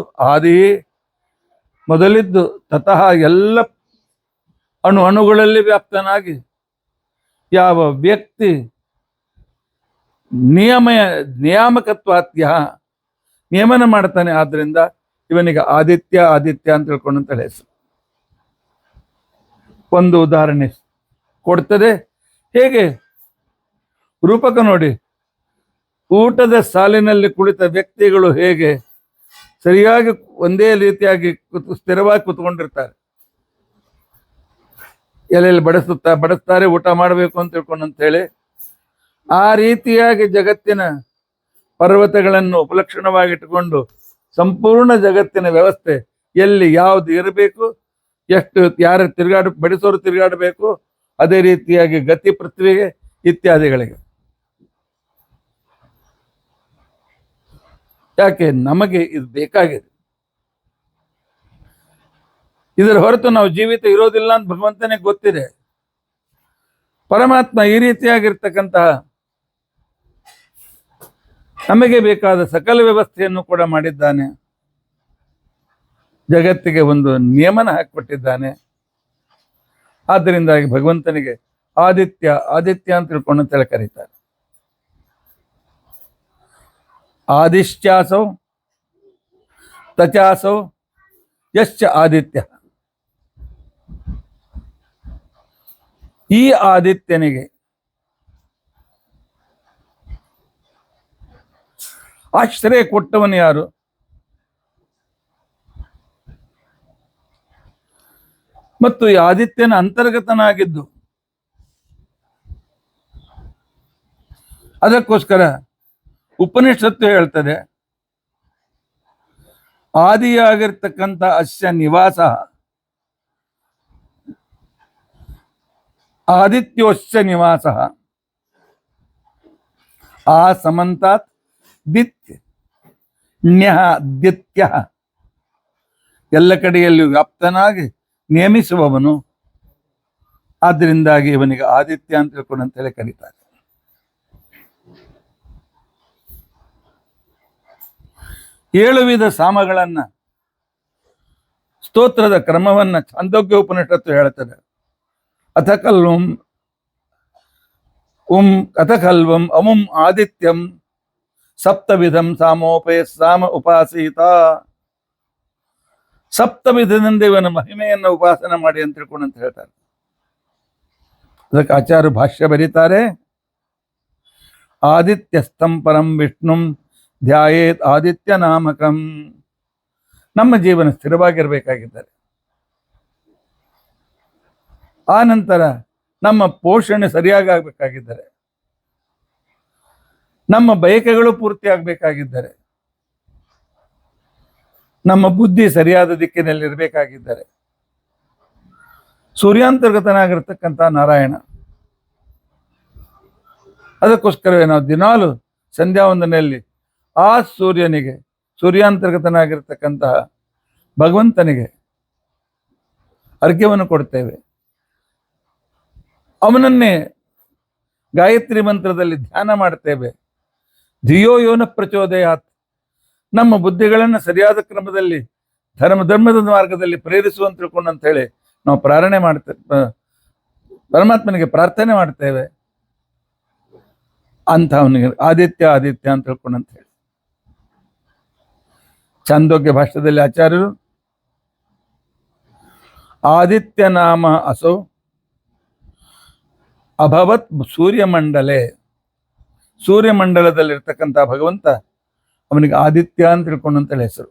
ತತಃ ಎಲ್ಲ ಅಣುಗಳಲ್ಲಿ ವ್ಯಾಪ್ತನಾಗಿ ಯಾವ ವ್ಯಕ್ತಿ ನಿಯಾಮಕತ್ವಾತ್ಯ ನಿಯಮನ ಮಾಡ್ತಾನೆ, ಆದ್ರಿಂದ ಇವನಿಗೆ ಆದಿತ್ಯ ಅಂತ ತಿಳ್ಕೊಂಡಂತ ಹೆಸರು. ಒಂದು ಉದಾಹರಣೆ ಕೊಡ್ತದೆ. ಹೇಗೆ? ರೂಪಕ ನೋಡಿ, ಊಟದ ಸಾಲಿನಲ್ಲಿ ಕುಳಿತ ವ್ಯಕ್ತಿಗಳು ಹೇಗೆ ಸರಿಯಾಗಿ ಒಂದೇ ರೀತಿಯಾಗಿ ಸ್ಥಿರವಾಗಿ ಕೂತ್ಕೊಂಡಿರ್ತಾರೆ. ಎಲೆಯಲ್ಲಿ ಬಡಿಸ್ತಾರೆ, ಊಟ ಮಾಡಬೇಕು ಅಂತ ತಿಳ್ಕೊಂಡಂತ ಹೇಳಿ. ಆ ರೀತಿಯಾಗಿ ಜಗತ್ತಿನ ಪರ್ವತಗಳನ್ನು ಉಪಲಕ್ಷಣವಾಗಿಟ್ಟುಕೊಂಡು ಸಂಪೂರ್ಣ ಜಗತ್ತಿನ ವ್ಯವಸ್ಥೆ ಎಲ್ಲಿ ಯಾವುದು ಇರಬೇಕು, ಎಷ್ಟು ಯಾರು ಬಡಿಸೋರು ತಿರುಗಾಡಬೇಕು, ಅದೇ ರೀತಿಯಾಗಿ ಗತಿ ಪೃಥ್ವಿಗೆ ಇತ್ಯಾದಿಗಳಿಗೆ. ಯಾಕೆ? ನಮಗೆ ಇದು ಬೇಕಾಗಿದೆ. ಇದರ ಹೊರತು ನಾವು ಜೀವಿತ ಇರೋದಿಲ್ಲ ಅಂತ ಭಗವಂತನೇ ಗೊತ್ತಿದೆ. ಪರಮಾತ್ಮ ಈ ರೀತಿಯಾಗಿರ್ತಕ್ಕಂತಹ ನಮಗೆ ಬೇಕಾದ ಸಕಲ ವ್ಯವಸ್ಥೆಯನ್ನು ಕೂಡ ಮಾಡಿದ್ದಾನೆ. ಜಗತ್ತಿಗೆ ಒಂದು ನಿಯಮನ ಹಾಕಿಬಿಟ್ಟಿದ್ದಾನೆ. ಆದ್ದರಿಂದಾಗಿ ಭಗವಂತನಿಗೆ ಆದಿತ್ಯ ಅಂತ ತಿಳ್ಕೊಂಡು ಕರೀತಾರೆ. ಆದಿಶ್ಚಾಸೌ ತಚಾಸೌ ಯಶ್ಚ ಆದಿತ್ಯ. ಈ ಆದಿತ್ಯನಿಗೆ ಆಶ್ರಯ ಕೊಟ್ಟವನು ಯಾರು? ಮತ್ತು ಈ ಆದಿತ್ಯನ ಅಂತರ್ಗತನಾಗಿದ್ದು, ಅದಕ್ಕೋಸ್ಕರ ಉಪನಿಷತ್ತು ಹೇಳ್ತದೆ, ಆದಿಯಾಗಿರ್ತಕ್ಕಂಥ ಅಸ್ಯ ನಿವಾಸ ಆದಿತ್ಯೋಶ್ಚ ನಿವಾಸ ಆ ಸಮಂತಾತ್ ದಿತ್ಯ ಎಲ್ಲ ಕಡೆಯಲ್ಲಿ ವ್ಯಾಪ್ತನಾಗಿ ನೇಮಿಸುವವನು. ಆದ್ದರಿಂದಾಗಿ ಇವನಿಗೆ ಆದಿತ್ಯ ಅಂತ ತಿಳ್ಕೊಂಡಂತೇಳಿ ಕರೀತಾರೆ. ಏಳು ವಿಧ ಸಾಮಗಳನ್ನ, ಸ್ತೋತ್ರದ ಕ್ರಮವನ್ನ ಛಾಂದೋಗ್ಯ ಉಪನಿಷತ್ತು ಹೇಳ್ತದೆ. ಅಥಕಲ್ವಂ ಅಮುಂ ಆದಿತ್ಯಂ ಸಪ್ತವಿಧಂ ಸಾಮ ಉಪಾಸೀತ. ಸಪ್ತವಿಧದಿಂದ ಇವನ ಮಹಿಮೆಯನ್ನು ಉಪಾಸನ ಮಾಡಿ ಅಂತ ತಿಳ್ಕೊಂಡಂತ ಹೇಳ್ತಾರೆ. ಅದಕ್ಕೆ ಆಚಾರ್ಯ ಭಾಷ್ಯ ಬರೀತಾರೆ, ಆದಿತ್ಯಸ್ಥಂ ಪರಂ ವಿಷ್ಣುಂ ಧ್ಯಾಯೇತ್ ಆದಿತ್ಯ ನಾಮಕಂ ನಮ್ಮ ಜೀವನ ಸ್ಥಿರವಾಗಿರಬೇಕಾಗಿದ್ದಾರೆ. ಆ ನಂತರ ನಮ್ಮ ಪೋಷಣೆ ಸರಿಯಾಗಿ ಆಗಬೇಕಾಗಿದ್ದಾರೆ, ನಮ್ಮ ಬಯಕೆಗಳು ಪೂರ್ತಿ ಆಗಬೇಕಾಗಿದ್ದಾರೆ, ನಮ್ಮ ಬುದ್ಧಿ ಸರಿಯಾದ ದಿಕ್ಕಿನಲ್ಲಿರಬೇಕಾಗಿದ್ದಾರೆ. ಸೂರ್ಯಾಂತರ್ಗತನಾಗಿರ್ತಕ್ಕಂಥ ನಾರಾಯಣ. ಅದಕ್ಕೋಸ್ಕರವೇ ನಾವು ದಿನಾಲು ಸಂಧ್ಯಾ ವಂದನೆಯಲ್ಲಿ ಆ ಸೂರ್ಯನಿಗೆ, ಸೂರ್ಯಾಂತರ್ಗತನಾಗಿರ್ತಕ್ಕಂತಹ ಭಗವಂತನಿಗೆ ಅರ್ಘ್ಯವನ್ನು ಕೊಡ್ತೇವೆ. ಅವನನ್ನೇ ಗಾಯತ್ರಿ ಮಂತ್ರದಲ್ಲಿ ಧ್ಯಾನ ಮಾಡ್ತೇವೆ. ಧಿಯೋ ಯೋನ ಪ್ರಚೋದಯಾತ್. ನಮ್ಮ ಬುದ್ಧಿಗಳನ್ನು ಸರಿಯಾದ ಕ್ರಮದಲ್ಲಿ ಧರ್ಮದ ಮಾರ್ಗದಲ್ಲಿ ಪ್ರೇರಿಸುವಂತ ತಿಳ್ಕೊಂಡು ಅಂತ ಹೇಳಿ ನಾವು ಪ್ರಾರ್ಥನೆ ಮಾಡ್ತೇವೆ, ಪರಮಾತ್ಮನಿಗೆ ಪ್ರಾರ್ಥನೆ ಮಾಡ್ತೇವೆ. ಅಂತ ಅವನಿಗೆ ಆದಿತ್ಯ ಅಂತ ತಿಳ್ಕೊಂಡು ಅಂತ ಹೇಳಿ ಛಾಂದೋಗ್ಯ ಭಾಷ್ಯದಲ್ಲಿ ಆಚಾರ್ಯರು ಆದಿತ್ಯ ನಾಮ ಅಸೌ ಅಭವತ್ ಸೂರ್ಯಮಂಡಲೆ, ಸೂರ್ಯಮಂಡಲದಲ್ಲಿರ್ತಕ್ಕಂಥ ಭಗವಂತ ಅವನಿಗೆ ಆದಿತ್ಯ ಅಂತ ತಿಳ್ಕೊಂಡಂತೇಳಿ ಹೆಸರು.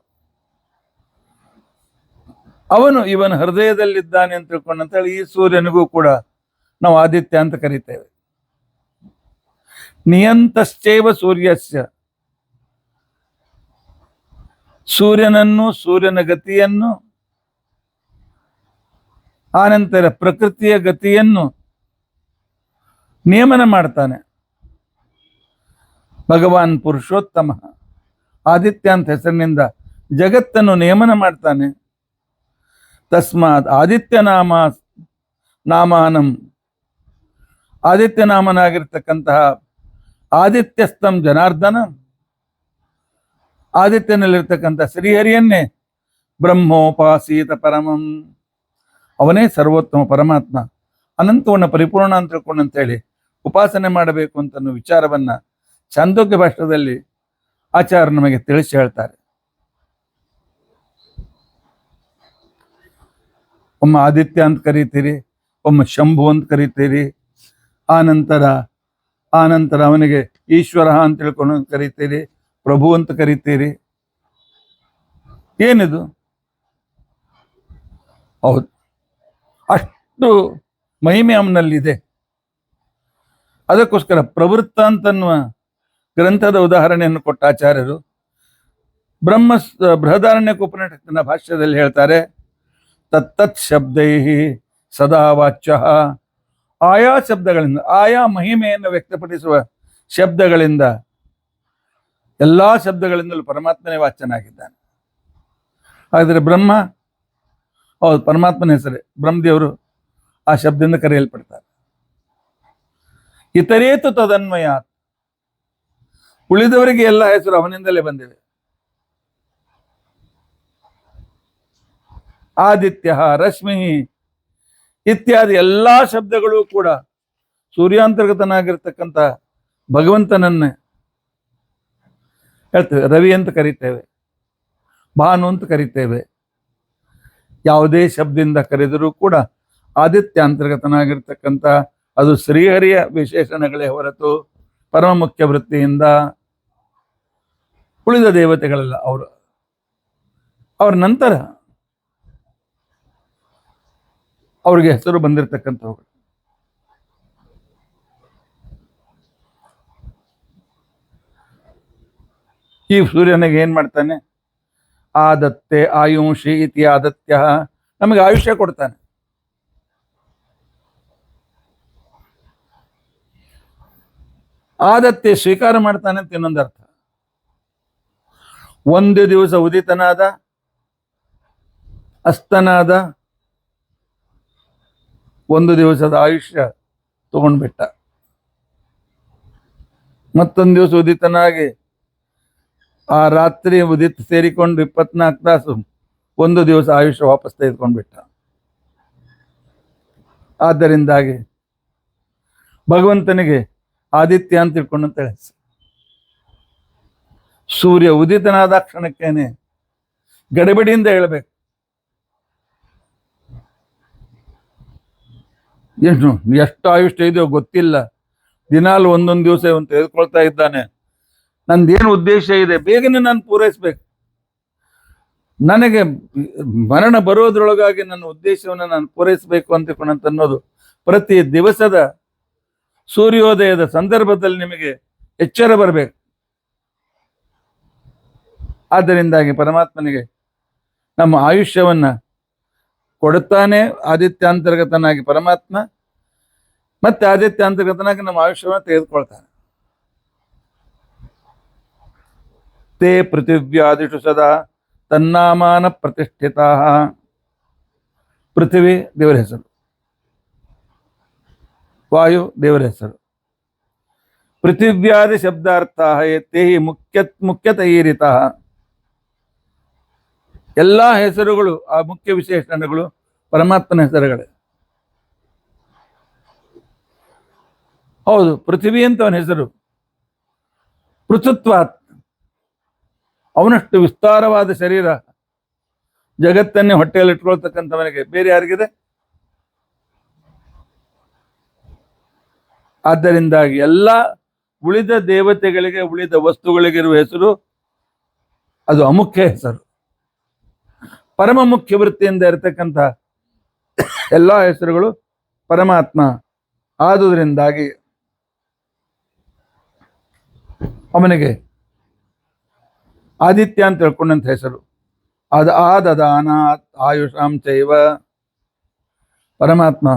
ಅವನು ಇವನ ಹೃದಯದಲ್ಲಿದ್ದಾನೆ ಅಂತ ತಿಳ್ಕೊಂಡಂತೇಳಿ ಈ ಸೂರ್ಯನಿಗೂ ಕೂಡ ನಾವು ಆದಿತ್ಯ ಅಂತ ಕರಿತೇವೆ. ನಿಯಂತಶ್ಚೈವ ಸೂರ್ಯಸ್ಯ, ಸೂರ್ಯನನ್ನು, ಸೂರ್ಯನ ಗತಿಯನ್ನು, ಆನಂತರ ಪ್ರಕೃತಿಯ ಗತಿಯನ್ನು ನಿಯಮನ ಮಾಡ್ತಾನೆ ಭಗವಾನ್ ಪುರುಷೋತ್ತಮ. ಆದಿತ್ಯ ಅಂತ ಹೆಸರಿನಿಂದ ಜಗತ್ತನ್ನು ನಿಯಮನ ಮಾಡ್ತಾನೆ. ತಸ್ಮಾತ್ ಆದಿತ್ಯ ನಾಮಾನಂ, ಆದಿತ್ಯ ನಾಮನಾಗಿರ್ತಕ್ಕಂತಹ ಆದಿತ್ಯಸ್ತಂ ಜನಾರ್ದನ, ಆದಿತ್ಯನಲ್ಲಿರ್ತಕ್ಕಂಥ ಶ್ರೀಹರಿಯನ್ನೇ ಬ್ರಹ್ಮೋಪಾಸೀತ ಪರಮಂ, ಅವನೇ ಸರ್ವೋತ್ತಮ ಪರಮಾತ್ಮ, ಅನಂತವನ್ನ ಪರಿಪೂರ್ಣ ಅಂತ ತಿಳ್ಕೊಂಡು ಅಂತೇಳಿ ಉಪಾಸನೆ ಮಾಡಬೇಕು ಅಂತ ವಿಚಾರವನ್ನ ಛಾಂದೋಗ್ಯ ಭಾಷೆಯಲ್ಲಿ ಆಚಾರ್ಯ ನಮಗೆ ತಿಳಿಸಿ ಹೇಳ್ತಾರೆ. ಒಮ್ಮ ಆದಿತ್ಯ ಅಂತ ಕರೀತೀರಿ, ಒಮ್ಮ ಶಂಭು ಅಂತ ಕರೀತೀರಿ, ಆನಂತರ ಅವನಿಗೆ ಈಶ್ವರ ಅಂತ ತಿಳ್ಕೊಂಡು ಕರೀತೀರಿ, ಪ್ರಭು ಅಂತ ಕರೀತೀರಿ. ಏನಿದು? ಹೌದು, ಅಷ್ಟು ಮಹಿಮೆ ಅವನಲ್ಲಿದೆ. ಅದಕ್ಕೋಸ್ಕರ ಪ್ರವೃತ್ತ ಅಂತನ್ನುವ ಗ್ರಂಥದ ಉದಾಹರಣೆಯನ್ನು ಕೊಟ್ಟ ಆಚಾರ್ಯರು ಬೃಹದಾರಣ್ಯಕ ಉಪನಿಷತ್ತಿನ ಭಾಷ್ಯದಲ್ಲಿ ಹೇಳ್ತಾರೆ, ತತ್ತತ್ ಶಬ್ದೈ ಸದಾ ವಾಚ್ಯ, ಆಯಾ ಶಬ್ದಗಳಿಂದ, ಆಯಾ ಮಹಿಮೆಯನ್ನು ವ್ಯಕ್ತಪಡಿಸುವ ಶಬ್ದಗಳಿಂದ, ಎಲ್ಲಾ ಶಬ್ದಗಳಿಂದಲೂ ಪರಮಾತ್ಮನೇ ವಾಚ್ಯನಾಗಿದ್ದಾನೆ. ಹಾಗಾದರೆ ಬ್ರಹ್ಮ, ಹೌದು ಪರಮಾತ್ಮನ ಹೆಸರೇ, ಬ್ರಹ್ಮದೇವರು ಆ ಶಬ್ದದಿಂದ ಕರೆಯಲ್ಪಡ್ತಾರೆ. ಇತರೇತು ತದನ್ವಯಾತ್, ಉಳಿದವರಿಗೆ ಎಲ್ಲ ಹೆಸರು ಅವನಿಂದಲೇ ಬಂದಿವೆ. ಆದಿತ್ಯ, ರಶ್ಮಿ ಇತ್ಯಾದಿ ಎಲ್ಲಾ ಶಬ್ದಗಳು ಕೂಡ ಸೂರ್ಯಾಂತರ್ಗತನಾಗಿರ್ತಕ್ಕಂಥ ಭಗವಂತನನ್ನೇ ಹೇಳ್ತೇವೆ. ರವಿ ಅಂತ ಕರಿತೇವೆ, ಭಾನು ಅಂತ ಕರಿತೇವೆ. ಯಾವುದೇ ಶಬ್ದದಿಂದ ಕರೆದರೂ ಕೂಡ ಆದಿತ್ಯ ಅಂತರ್ಗತನಾಗಿರ್ತಕ್ಕಂಥ ಅದು ಶ್ರೀಹರಿಯ ವಿಶೇಷಣಗಳೇ ಹೊರತು ಪರಮ ಮುಖ್ಯ ವೃತ್ತಿಯಿಂದ ಉಳಿದ ದೇವತೆಗಳೆಲ್ಲ ಅವ್ರ ನಂತರ ಅವ್ರಿಗೆ ಹೆಸರು ಬಂದಿರತಕ್ಕಂಥವ್ರು. ಈ ಸೂರ್ಯನಿಗೆ ಏನ್ ಮಾಡ್ತಾನೆ? ಆದತ್ತೆ ಆಯುಂಷಿ ಇತಿ ಆದತ್ಯ, ನಮಗೆ ಆಯುಷ್ಯ ಕೊಡ್ತಾನೆ. ಆದತ್ತೆ ಸ್ವೀಕಾರ ಮಾಡ್ತಾನೆ ಅಂತ ಇನ್ನೊಂದು ಅರ್ಥ. ಒಂದು ದಿವಸ ಉದಿತನಾದ, ಅಸ್ತನಾದ, ಒಂದು ದಿವಸದ ಆಯುಷ್ಯ ತಗೊಂಡ್ಬಿಟ್ಟ. ಮತ್ತೊಂದು ದಿವಸ ಉದಿತನಾಗಿ ಆ ರಾತ್ರಿ ಉದಿತ್ ಸೇರಿಕೊಂಡು 24 ತಾಸು ಒಂದು ದಿವಸ ಆಯುಷ್ಯ ವಾಪಸ್ ತೆಗೆದುಕೊಂಡ್ಬಿಟ್ಟ. ಆದ್ದರಿಂದಾಗಿ ಭಗವಂತನಿಗೆ ಆದಿತ್ಯ ಅಂತ ತಿಳ್ಕೊಂಡು ಅಂತ ಹೇಳಿ, ಸೂರ್ಯ ಉದಿತನಾದ ಕ್ಷಣಕ್ಕೇನೆ ಗಡಿಬಿಡಿಯಿಂದ ಹೇಳಬೇಕು, ಏನು ಎಷ್ಟು ಆಯುಷ್ಯ ಇದೆಯೋ ಗೊತ್ತಿಲ್ಲ, ದಿನಾಲು ಒಂದೊಂದು ದಿವಸ ಇವನು ತೆಗೆದುಕೊಳ್ತಾ ಇದ್ದಾನೆ, ನಂದೇನು ಉದ್ದೇಶ ಇದೆ ಬೇಗನೆ ನಾನು ಪೂರೈಸ್ಬೇಕು. ನನಗೆ ಮರಣ ಬರೋದ್ರೊಳಗಾಗಿ ನನ್ನ ಉದ್ದೇಶವನ್ನು ನಾನು ಪೂರೈಸಬೇಕು ಅಂತ ಅನ್ನೋದು ಪ್ರತಿ ದಿವಸದ ಸೂರ್ಯೋದಯದ ಸಂದರ್ಭದಲ್ಲಿ ನಿಮಗೆ ಎಚ್ಚರ ಬರಬೇಕು. ಆದ್ದರಿಂದಾಗಿ ಪರಮಾತ್ಮನಿಗೆ ನಮ್ಮ ಆಯುಷ್ಯವನ್ನ ಕೊಡುತ್ತಾನೆ ಆದಿತ್ಯಾಂತರ್ಗತನಾಗಿ ಪರಮಾತ್ಮ, ಮತ್ತೆ ಆದಿತ್ಯಾಂತರ್ಗತನಾಗಿ ನಮ್ಮ ಆಯುಷ್ಯವನ್ನು ತೆಗೆದುಕೊಳ್ತಾನೆ. ತೇ ಪೃಥಿವ್ಯಾದಿಷು ಸದಾ ತನ್ನಾಮಾನ ಪ್ರತಿಷ್ಠಿತ. ಪೃಥ್ವಿ ದೇವರ ಹೆಸರು, ವಾಯು ದೇವರ ಹೆಸರು. ಪೃಥಿವ್ಯಾದಿ ಶಬ್ದಾರ್ಥ ತೇ ಮುಖ್ಯತೈರಿತ. ಎಲ್ಲ ಹೆಸರುಗಳು ಆ ಮುಖ್ಯ ವಿಶೇಷಣಗಳು ಪರಮಾತ್ಮನ ಹೆಸರುಗಳೇ. ಹೌದು, ಪೃಥ್ವಿ ಅಂತ ಅವನ ಹೆಸರು. ಪೃಥುತ್ವಾತ್, ಅವನಷ್ಟು ವಿಸ್ತಾರವಾದ ಶರೀರ, ಜಗತ್ತನ್ನೇ ಹೊಟ್ಟೆಯಲ್ಲಿ ಇಟ್ಕೊಳ್ತಕ್ಕಂಥವನಿಗೆ ಬೇರೆ ಯಾರಿಗಿದೆ? ಆದ್ದರಿಂದಾಗಿ ಎಲ್ಲ ಉಳಿದ ದೇವತೆಗಳಿಗೆ, ಉಳಿದ ವಸ್ತುಗಳಿಗಿರುವ ಹೆಸರು ಅದು ಅಮುಖ್ಯ ಹೆಸರು. ಪರಮ ಮುಖ್ಯ ವೃತ್ತಿಯಿಂದ ಇರತಕ್ಕಂಥ ಎಲ್ಲ ಹೆಸರುಗಳು ಪರಮಾತ್ಮ. ಆದುದರಿಂದಾಗಿ ಅವನಿಗೆ ಆದಿತ್ಯ ಅಂತ ಹೇಳ್ಕೊಂಡಂಥ ಹೆಸರು. ಆದದಾನಾತ್ ಆಯುಷಾಂ ಚೈವ. ಪರಮಾತ್ಮ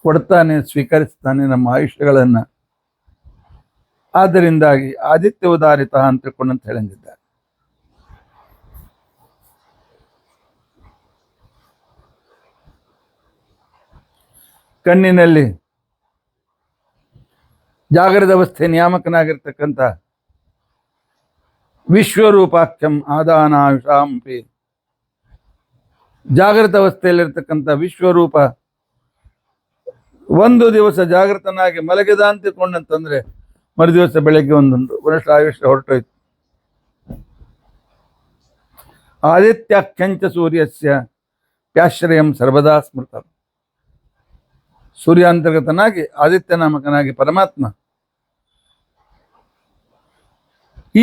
ಕೊಡ್ತಾನೆ, ಸ್ವೀಕರಿಸ್ತಾನೆ ನಮ್ಮ ಆಯುಷ್ಯಗಳನ್ನು. ಆದ್ದರಿಂದಾಗಿ ಆದಿತ್ಯ ಉದಾರಿತ ಅಂತ ತಿಳ್ಕೊಂಡಂತ ಹೇಳಂಗಿದ್ದಾರೆ. ಕಣ್ಣಿನಲ್ಲಿ ಜಾಗೃತ ಅವಸ್ಥೆ ನಿಯಾಮಕನಾಗಿರ್ತಕ್ಕಂಥ ವಿಶ್ವರೂಪಾಖ್ಯಂ ಆದಾನಾಯುಷಾಂಪಿ. ಜಾಗೃತ ಅವಸ್ಥೆಯಲ್ಲಿರ್ತಕ್ಕಂಥ ವಿಶ್ವರೂಪ ಒಂದು ದಿವಸ ಜಾಗೃತನಾಗಿ ಮಲಗಿದ ಅಂತ ತಿಳ್ಕೊಂಡಂತಂದ್ರೆ ಮರುದಿವಸ ಬೆಳಗ್ಗೆ ಒಂದೊಂದು ವರ್ಷ ಆಯುಷ್ಯ ಹೊರಟೋಯ್ತು. ಆದಿತ್ಯಾಖ್ಯಂಚ ಸೂರ್ಯಸ್ಯ ಪ್ಯಾಶ್ರಯಂ ಸರ್ವದಾ ಸ್ಮೃತ. ಸೂರ್ಯಾಂತರ್ಗತನಾಗಿ ಆದಿತ್ಯ ನಾಮಕನಾಗಿ ಪರಮಾತ್ಮ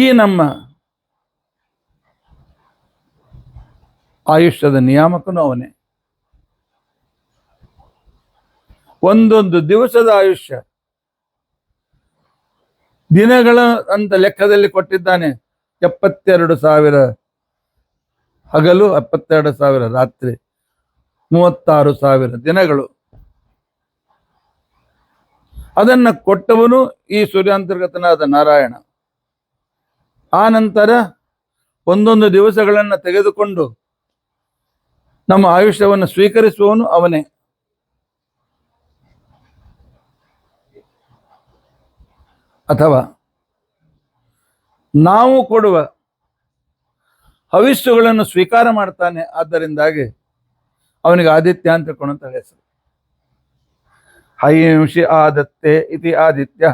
ಈ ನಮ್ಮ ಆಯುಷ್ಯದ ನಿಯಾಮಕನು ಅವನೇ. ಒಂದೊಂದು ದಿವಸದ ಆಯುಷ್ಯ ದಿನಗಳ ಅಂತ ಲೆಕ್ಕದಲ್ಲಿ ಕೊಟ್ಟಿದ್ದಾನೆ. 72,000 ಹಗಲು, 72,000 ರಾತ್ರಿ, 36,000 ದಿನಗಳು. ಅದನ್ನ ಕೊಟ್ಟವನು ಈ ಸೂರ್ಯಾಂತರ್ಗತನಾದ ನಾರಾಯಣ. ಆ ನಂತರ ಒಂದೊಂದು ದಿವಸಗಳನ್ನು ತೆಗೆದುಕೊಂಡು ನಮ್ಮ ಆಯುಷ್ಯವನ್ನು ಸ್ವೀಕರಿಸುವವನು ಅವನೇ. ಅಥವಾ ನಾವು ಕೊಡುವ ಹವಿಸ್ಸುಗಳನ್ನು ಸ್ವೀಕಾರ ಮಾಡ್ತಾನೆ. ಆದ್ದರಿಂದಾಗಿ ಅವನಿಗೆ ಆದಿತ್ಯ ಅಂತ ತಿಳ್ಕೊಂಡಂತ ಹೆಸರು. ಹೈಂಷಿ ಆದತ್ತೆ ಇತಿ ಆದಿತ್ಯ.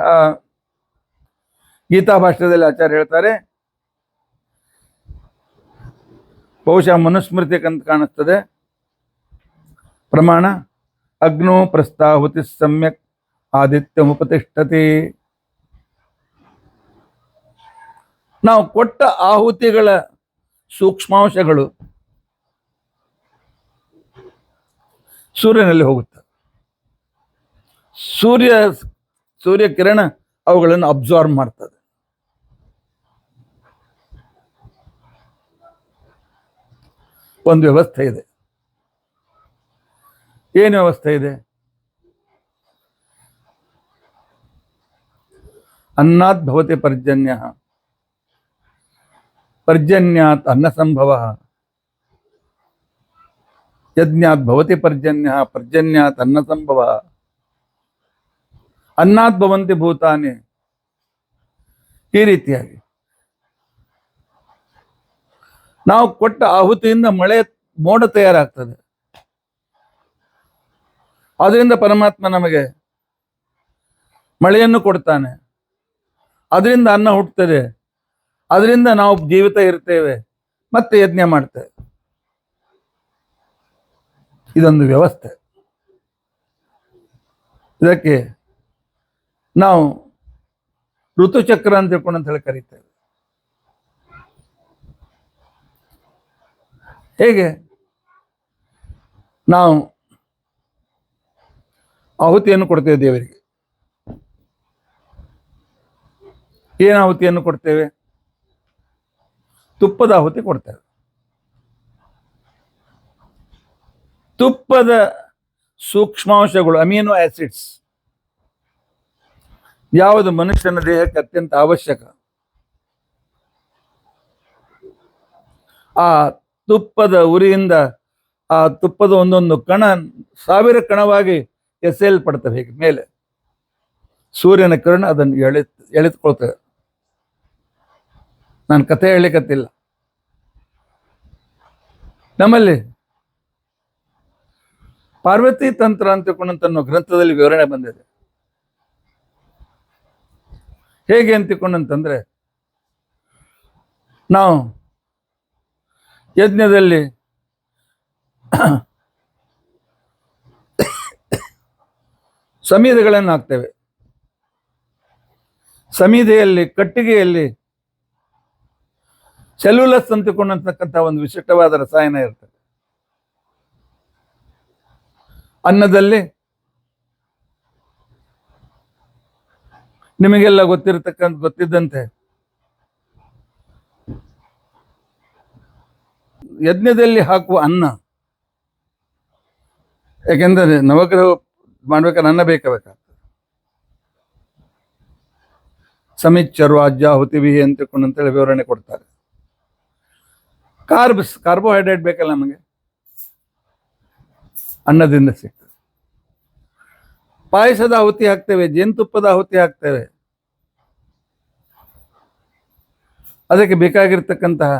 ಗೀತಾ ಭಾಷ್ಯದಲ್ಲಿ ಆಚಾರ್ಯ ಹೇಳ್ತಾರೆ, ಬಹುಶಃ ಮನುಸ್ಮೃತಿ ಅಂತ ಕಾಣಿಸ್ತದೆ ಪ್ರಮಾಣ. ಅಗ್ನೋ ಪ್ರಸ್ತಾಹುತಿ ಸಮ್ಯಕ್ ಆದಿತ್ಯ ಉಪತಿಷ್ಠತಿ. ನಾವು ಕೊಟ್ಟ ಆಹುತಿಗಳ ಸೂಕ್ಷ್ಮಾಂಶಗಳು ಸೂರ್ಯನಲ್ಲಿ ಹೋಗುತ್ತೆ. ಸೂರ್ಯ ಕಿರಣ ಅವುಗಳನ್ನು ಅಬ್ಸಾರ್ವ್ ಮಾಡ್ತದೆ. ಒಂದು ವ್ಯವಸ್ಥೆ ಇದೆ. ಏನು ವ್ಯವಸ್ಥೆ ಇದೆ? ಅನ್ನಾತ್ ಭವತಿ ಪರ್ಜನ್ಯ, ಪರ್ಜನ್ಯಾತ್ ಅನ್ನ ಸಂಭವ, ಯಜ್ಞಾತ್ ಭವತಿ ಪರ್ಜನ್ಯ, ಪರ್ಜನ್ಯಾತ್ ಅನ್ನ ಸಂಭವ, ಅನ್ನಾತ್ ಭವಂತಿ ಭೂತಾನಿ. ಈ ರೀತಿಯಾಗಿ ನಾವು ಕೊಟ್ಟ ಆಹುತಿಯಿಂದ ಮಳೆ ಮೋಡ ತಯಾರಾಗ್ತದೆ. ಅದರಿಂದ ಪರಮಾತ್ಮ ನಮಗೆ ಮಳೆಯನ್ನು ಕೊಡ್ತಾನೆ. ಅದರಿಂದ ಅನ್ನ ಹುಟ್ಟುತ್ತದೆ. ಅದರಿಂದ ನಾವು ಜೀವಿತ ಇರ್ತೇವೆ, ಮತ್ತೆ ಯಜ್ಞ ಮಾಡ್ತೇವೆ. ಇದೊಂದು ವ್ಯವಸ್ಥೆ. ಇದಕ್ಕೆ ನಾವು ಋತುಚಕ್ರ ಅಂತ ತಿಳ್ಕೊಂಡು ಅಂತ ಹೇಳಿ ಕರೀತೇವೆ. ಹೇಗೆ ನಾವು ಆಹುತಿಯನ್ನು ಕೊಡ್ತೇವೆ ದೇವರಿಗೆ? ಏನು ಆಹುತಿಯನ್ನು ಕೊಡ್ತೇವೆ? ತುಪ್ಪದ ಆಹುತಿ ಕೊಡ್ತೇವೆ. ತುಪ್ಪದ ಸೂಕ್ಷ್ಮಾಂಶಗಳು, ಅಮಿನೋ ಆಸಿಡ್ಸ್, ಯಾವುದು ಮನುಷ್ಯನ ದೇಹಕ್ಕೆ ಅತ್ಯಂತ ಅವಶ್ಯಕ, ಆ ತುಪ್ಪದ ಉರಿಯಿಂದ ಆ ತುಪ್ಪದ ಒಂದೊಂದು ಕಣ 1000 ಕಣವಾಗಿ ಎಸೆಯಲ್ಪಡ್ತವೆ. ಹೀಗೆ ಮೇಲೆ ಸೂರ್ಯನ ಕಿರಣ ಅದನ್ನು ಎಳೆದುಕೊಳ್ತವೆ. ನಾನು ಕಥೆ ಹೇಳಿಕತ್ತಿಲ್ಲ. ನಮ್ಮಲ್ಲಿ ಪಾರ್ವತಿ ತಂತ್ರ ಅಂತ ತಿಳ್ಕೊಂಡಂತ ಗ್ರಂಥದಲ್ಲಿ ವಿವರಣೆ ಬಂದಿದೆ. ಹೇಗೆ ಅಂತ ತಿಳ್ಕೊಂಡಂತಂದ್ರೆ, ನಾವು ಯಜ್ಞದಲ್ಲಿ ಸಮಿಧೆಗಳನ್ನು ಹಾಕ್ತೇವೆ. ಸಮಿಧೆಯಲ್ಲಿ, ಕಟ್ಟಿಗೆಯಲ್ಲಿ ಸೆಲ್ಯುಲಸ್ ಅಂತ ತಿಳ್ಕೊಂಡಂತಕ್ಕಂಥ ಒಂದು ವಿಶಿಷ್ಟವಾದ ರಸಾಯನ ಇರ್ತದೆ. ಅನ್ನದಲ್ಲಿ ನಿಮಗೆಲ್ಲ ಗೊತ್ತಿದ್ದಂತೆ ಯಜ್ಞದಲ್ಲಿ ಹಾಕುವ ಅನ್ನ, ಯಾಕೆಂದರೆ ನವಗ್ರಹ ಮಾಡ್ಬೇಕಾದ್ರೆ ಅನ್ನ ಬೇಕಾಗ್ತದೆ. ಸಮಿಚ್ಚರ್ವಾಜ್ಯಾಹುತಿವಿ ಅಂತ ತಿಳ್ಕೊಂಡಂತೇಳಿ ವಿವರಣೆ ಕೊಡ್ತಾರೆ. ಕಾರ್ಬೋಹೈಡ್ರೇಟ್ ಬೇಕಲ್ಲ ನಮಗೆ, ಅನ್ನದಿಂದ ಸಿಗ್ತದೆ. ಪಾಯಸದ ಆಹುತಿ ಹಾಕ್ತೇವೆ, ಜೇನುತುಪ್ಪದ ಆಹುತಿ ಹಾಕ್ತೇವೆ. ಅದಕ್ಕೆ ಬೇಕಾಗಿರ್ತಕ್ಕಂತಹ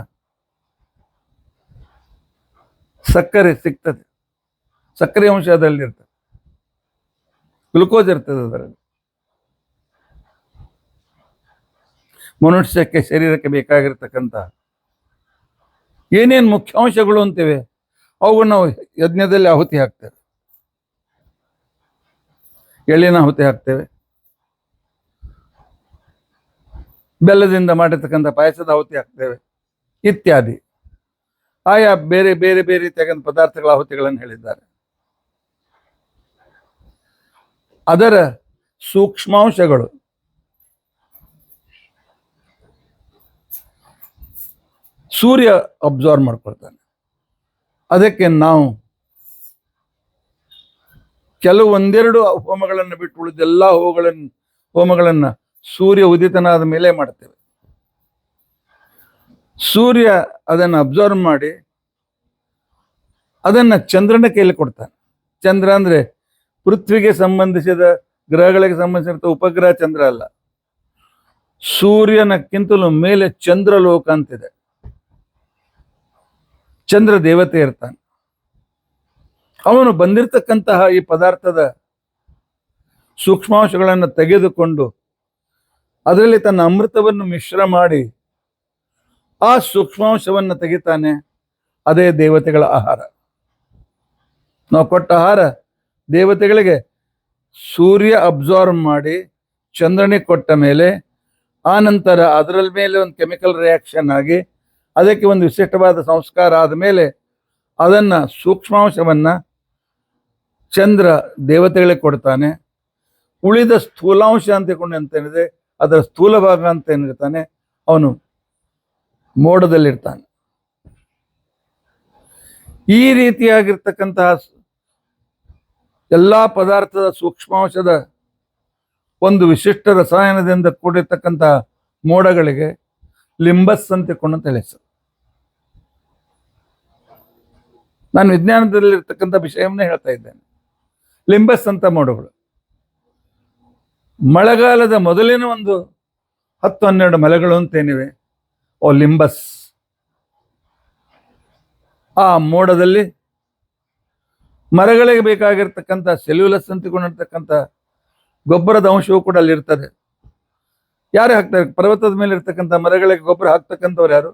ಸಕ್ಕರೆ ಸಿಗ್ತದೆ. ಸಕ್ಕರೆ ಅಂಶ ಅದರಲ್ಲಿ ಇರ್ತದೆ, ಗ್ಲುಕೋಸ್ ಇರ್ತದೆ ಅದರಲ್ಲಿ. ಮನುಷ್ಯಕ್ಕೆ, ಶರೀರಕ್ಕೆ ಬೇಕಾಗಿರ್ತಕ್ಕಂಥ ಏನೇನು ಮುಖ್ಯಾಂಶಗಳು ಅಂತೇವೆ ಅವು ನಾವು ಯಜ್ಞದಲ್ಲಿ ಆಹುತಿ ಹಾಕ್ತೇವೆ. ಎಳ್ಳಿನ ಆಹುತಿ ಹಾಕ್ತೇವೆ, ಬೆಲ್ಲದಿಂದ ಮಾಡಿರ್ತಕ್ಕಂಥ ಪಾಯಸದ ಆಹುತಿ ಹಾಕ್ತೇವೆ ಇತ್ಯಾದಿ. ಆಯಾ ಬೇರೆ ಬೇರೆ ಬೇರೆ ರೀತಿಯಾದ ಪದಾರ್ಥಗಳ ಆಹುತಿಗಳನ್ನು ಹೇಳಿದ್ದಾರೆ. ಅದರ ಸೂಕ್ಷ್ಮಾಂಶಗಳು ಸೂರ್ಯ ಅಬ್ಸರ್ವ್ ಮಾಡ್ಕೊಳ್ತಾನೆ. ಅದಕ್ಕೆ ನಾವು ಕೆಲವು ಒಂದೆರಡು ಹೋಮಗಳನ್ನು ಬಿಟ್ಟು ಉಳಿದೆಲ್ಲ ಹೋಮಗಳನ್ನು ಸೂರ್ಯ ಉದಿತನಾದ ಮೇಲೆ ಮಾಡ್ತೇವೆ. ಸೂರ್ಯ ಅದನ್ನು ಅಬ್ಸರ್ವ್ ಮಾಡಿ ಅದನ್ನು ಚಂದ್ರನ ಕೈಯಲ್ಲಿ ಕೊಡ್ತಾನೆ. ಚಂದ್ರ ಅಂದ್ರೆ ಪೃಥ್ವಿಗೆ ಸಂಬಂಧಿಸಿದ, ಗ್ರಹಗಳಿಗೆ ಸಂಬಂಧಿಸಿದ ಉಪಗ್ರಹ ಚಂದ್ರ ಅಲ್ಲ. ಸೂರ್ಯನಕ್ಕಿಂತಲೂ ಮೇಲೆ ಚಂದ್ರಲೋಕ ಅಂತಿದೆ. ಚಂದ್ರ ದೇವತೆ ಇರ್ತಾನೆ. ಅವನು ಬಂದಿರತಕ್ಕಂತಹ ಈ ಪದಾರ್ಥದ ಸೂಕ್ಷ್ಮಾಂಶಗಳನ್ನು ತೆಗೆದುಕೊಂಡು ಅದರಲ್ಲಿ ತನ್ನ ಅಮೃತವನ್ನು ಮಿಶ್ರ ಮಾಡಿ ಆ ಸೂಕ್ಷ್ಮಾಂಶವನ್ನು ತೆಗಿತಾನೆ. ಅದೇ ದೇವತೆಗಳ ಆಹಾರ. ನಾವು ಕೊಟ್ಟ ಆಹಾರ ದೇವತೆಗಳಿಗೆ ಸೂರ್ಯ ಅಬ್ಸರ್ವ್ ಮಾಡಿ ಚಂದ್ರನಿಗೆ ಕೊಟ್ಟ ಮೇಲೆ ಆ ನಂತರ ಅದರ ಮೇಲೆ ಒಂದು ಕೆಮಿಕಲ್ ರಿಯಾಕ್ಷನ್ ಆಗಿ ಅದಕ್ಕೆ ಒಂದು ವಿಶಿಷ್ಟವಾದ ಸಂಸ್ಕಾರ ಆದ ಮೇಲೆ ಅದನ್ನು ಸೂಕ್ಷ್ಮಾಂಶವನ್ನು ಚಂದ್ರ ದೇವತೆಗಳಿಗೆ ಕೊಡ್ತಾನೆ. ಉಳಿದ ಸ್ಥೂಲಾಂಶ ಅಂತೇನಿದೆ, ಅದರ ಸ್ಥೂಲ ಭಾಗ ಅಂತ ಏನಿರ್ತಾನೆ ಅವನು ಮೋಡದಲ್ಲಿರ್ತಾನೆ. ಈ ರೀತಿಯಾಗಿರ್ತಕ್ಕಂತಹ ಎಲ್ಲ ಪದಾರ್ಥದ ಸೂಕ್ಷ್ಮಾಂಶದ ಒಂದು ವಿಶಿಷ್ಟ ರಸಾಯನದಿಂದ ಕೂಡಿರ್ತಕ್ಕಂತಹ ಮೋಡಗಳಿಗೆ ಲಿಂಬಸ್ ಅಂತ ಹೆಸರು. ನಾನು ವಿಜ್ಞಾನದಲ್ಲಿರ್ತಕ್ಕಂಥ ವಿಷಯವನ್ನೇ ಹೇಳ್ತಾ ಇದ್ದೇನೆ. ಲಿಂಬಸ್ ಅಂತ ಮೋಡಗಳು ಮಳೆಗಾಲದ ಮೊದಲಿನ ಒಂದು 10-12 ಮಳೆಗಳು ಅಂತೇನಿವೆ, ಓ ಲಿಂಬಸ್. ಆ ಮೋಡದಲ್ಲಿ ಮರಗಳಿಗೆ ಬೇಕಾಗಿರ್ತಕ್ಕಂಥ ಸೆಲ್ಯುಲಸ್ ಅಂತಿಕೊಂಡಿರ್ತಕ್ಕಂಥ ಗೊಬ್ಬರದ ಅಂಶವೂ ಕೂಡ ಅಲ್ಲಿರ್ತದೆ. ಯಾರು ಹಾಕ್ತಾರೆ? ಪರ್ವತದ ಮೇಲೆ ಇರ್ತಕ್ಕಂಥ ಮರಗಳಿಗೆ ಗೊಬ್ಬರ ಹಾಕ್ತಕ್ಕಂಥವ್ರು ಯಾರು?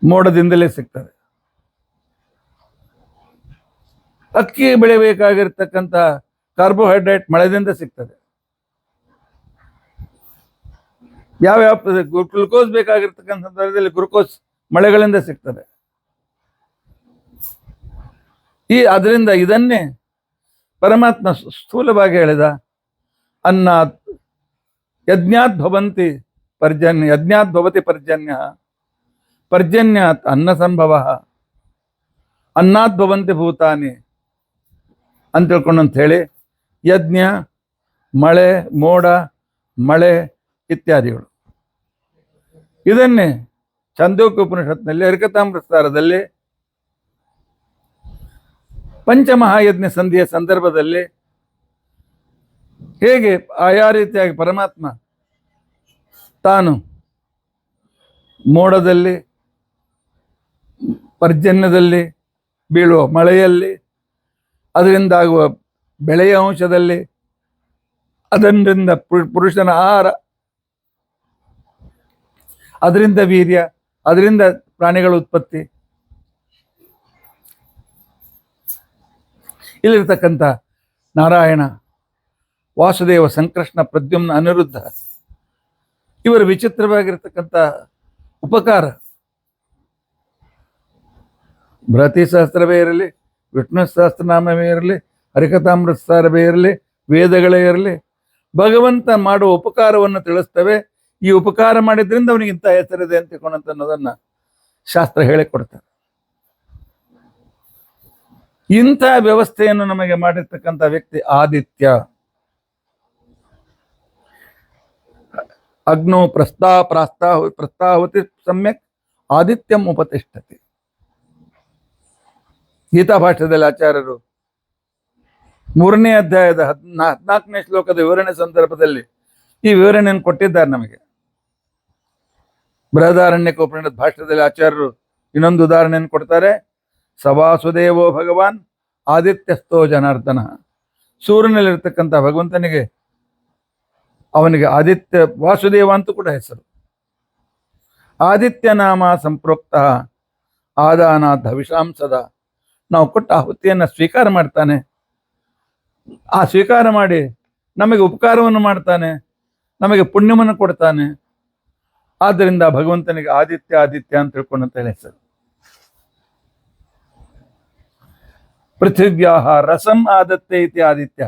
ಮೋಡದಿಂದಲೇ ಸಿಗ್ತದೆ. ಅಕ್ಕಿ ಬೆಳೆಯಬೇಕಾಗಿರ್ತಕ್ಕಂಥ ಕಾರ್ಬೋಹೈಡ್ರೇಟ್ ಮಳೆದಿಂದ ಸಿಗ್ತದೆ. ಯಾವ್ಯಾವ ಗ್ಲುಕೋಸ್ ಬೇಕಾಗಿರ್ತಕ್ಕಂಥದ್ರಲ್ಲಿ ಗ್ಲುಕೋಸ್ ಮಳೆಗಳಿಂದ ಸಿಗ್ತದೆ. ಅದರಿಂದ ಇದನ್ನೇ ಪರಮಾತ್ಮ ಸ್ಥೂಲವಾಗಿ ಹೇಳಿದ. ಅನ್ನಾತ್ ಯಜ್ಞಾತ್ ಭವಂತಿ ಪರ್ಜನ್ಯ, ಯಜ್ಞಾತ್ ಭವತಿ ಪರ್ಜನ್ಯ, ಪರ್ಜನ್ಯಾತ್ ಅನ್ನ ಸಂಭವ, ಅನ್ನಾತ್ ಭವಂತಿ ಭೂತಾನಿ ಅಂತ ತಿಳ್ಕೊಂಡಂತ ಹೇಳಿ ಯಜ್ಞ, ಮಳೆ, ಮೋಡ, ಮಳೆ ಇತ್ಯಾದಿಗಳು. ಇದನ್ನೇ ಛಾಂದೋಗ್ಯ ಉಪನಿಷತ್ನಲ್ಲಿ ಹರಿಕಥಾಮೃತಸಾರದಲ್ಲಿ ಪಂಚಮಹಾಯಜ್ಞ ಸಂಧಿಯ ಸಂದರ್ಭದಲ್ಲಿ ಹೇಗೆ ಆಯಾ ರೀತಿಯಾಗಿ ಪರಮಾತ್ಮ ತಾನು ಮೋಡದಲ್ಲಿ, ಪರ್ಜನ್ಯದಲ್ಲಿ ಬೀಳುವ ಮಳೆಯಲ್ಲಿ, ಅದರಿಂದ ಆಗುವ ಬೆಳೆಯ ಅಂಶದಲ್ಲಿ, ಅದರಿಂದ ಪುರುಷನ ಆಹಾರ, ಅದರಿಂದ ವೀರ್ಯ, ಅದರಿಂದ ಪ್ರಾಣಿಗಳ ಉತ್ಪತ್ತಿ, ಇಲ್ಲಿರ್ತಕ್ಕಂಥ ನಾರಾಯಣ, ವಾಸುದೇವ, ಸಂಕೃಷ್ಣ, ಪ್ರದ್ಯುಮ್ನ, ಅನಿರುದ್ಧ ಇವರ ವಿಚಿತ್ರವಾಗಿರ್ತಕ್ಕಂಥ ಉಪಕಾರ, ಬೃಹತಿ ಸಹಸ್ರವೇ ಇರಲಿ, ವಿಷ್ಣು ಸಹಸ್ರನಾಮವೇ ಇರಲಿ, ಹರಿಕಥಾಮೃತಸಾರವೇ ಇರಲಿ, ವೇದಗಳೇ ಇರಲಿ, ಭಗವಂತ ಮಾಡುವ ಉಪಕಾರವನ್ನು ತಿಳಿಸ್ತವೆ. ಈ ಉಪಕಾರ ಮಾಡಿದ್ರಿಂದ ಅವನಿಗೆ ಇಂಥ ಹೆಸರಿದೆ ಅಂತ ತಿಳ್ಕೊಂಡಂತ ಅನ್ನೋದನ್ನ ಶಾಸ್ತ್ರ ಹೇಳಿಕೊಡ್ತಾರೆ. ಇಂಥ ವ್ಯವಸ್ಥೆಯನ್ನು ನಮಗೆ ಮಾಡಿರ್ತಕ್ಕಂಥ ವ್ಯಕ್ತಿ ಆದಿತ್ಯ. ಅಗ್ನೋ ಪ್ರಸ್ತಾಹುತಿ ಸಮ್ಯಕ್ ಆದಿತ್ಯಂ ಉಪತಿಷ್ಠತಿ. ಗೀತಾ ಭಾಷ್ಯದಲ್ಲಿ ಆಚಾರ್ಯರು 3ನೇ ಅಧ್ಯಾಯದ 14ನೇ ಶ್ಲೋಕದ ವಿವರಣೆ ಸಂದರ್ಭದಲ್ಲಿ ಈ ವಿವರಣೆಯನ್ನು ಕೊಟ್ಟಿದ್ದಾರೆ ನಮಗೆ. ಬೃಹದಾರಣ್ಯಕ ಉಪನಿಷತ್ ಭಾಷ್ಯದಲ್ಲಿ ಆಚಾರ್ಯರು ಇನ್ನೊಂದು ಉದಾಹರಣೆಯನ್ನು ಕೊಡ್ತಾರೆ. ಸವಾಸುದೇವೋ ಭಗವಾನ್ ಆದಿತ್ಯಸ್ಥೋ ಜನಾರ್ದನ. ಸೂರ್ಯನಲ್ಲಿರ್ತಕ್ಕಂಥ ಭಗವಂತನಿಗೆ, ಅವನಿಗೆ ಆದಿತ್ಯ ವಾಸುದೇವ ಅಂತೂ ಕೂಡ ಹೆಸರು. ಆದಿತ್ಯ ನಾಮ ಸಂಪ್ರೋಕ್ತ ಆದಾನಾಥ್ ಹವಿಷಾಂಸದ. ನಾವು ಕೊಟ್ಟ ಆಹುತಿಯನ್ನು ಸ್ವೀಕಾರ ಮಾಡ್ತಾನೆ. ಆ ಸ್ವೀಕಾರ ಮಾಡಿ ನಮಗೆ ಉಪಕಾರವನ್ನು ಮಾಡ್ತಾನೆ, ನಮಗೆ ಪುಣ್ಯವನ್ನು ಕೊಡ್ತಾನೆ. ಆದ್ದರಿಂದ ಭಗವಂತನಿಗೆ ಆದಿತ್ಯ ಆದಿತ್ಯ ಅಂತ ತಿಳ್ಕೊಂಡಂತ ಹೆಸರು. ಪೃಥಿವ್ಯಾಹ ರಸಂ ಆದತ್ತೆ ಇತಿ ಆದಿತ್ಯ.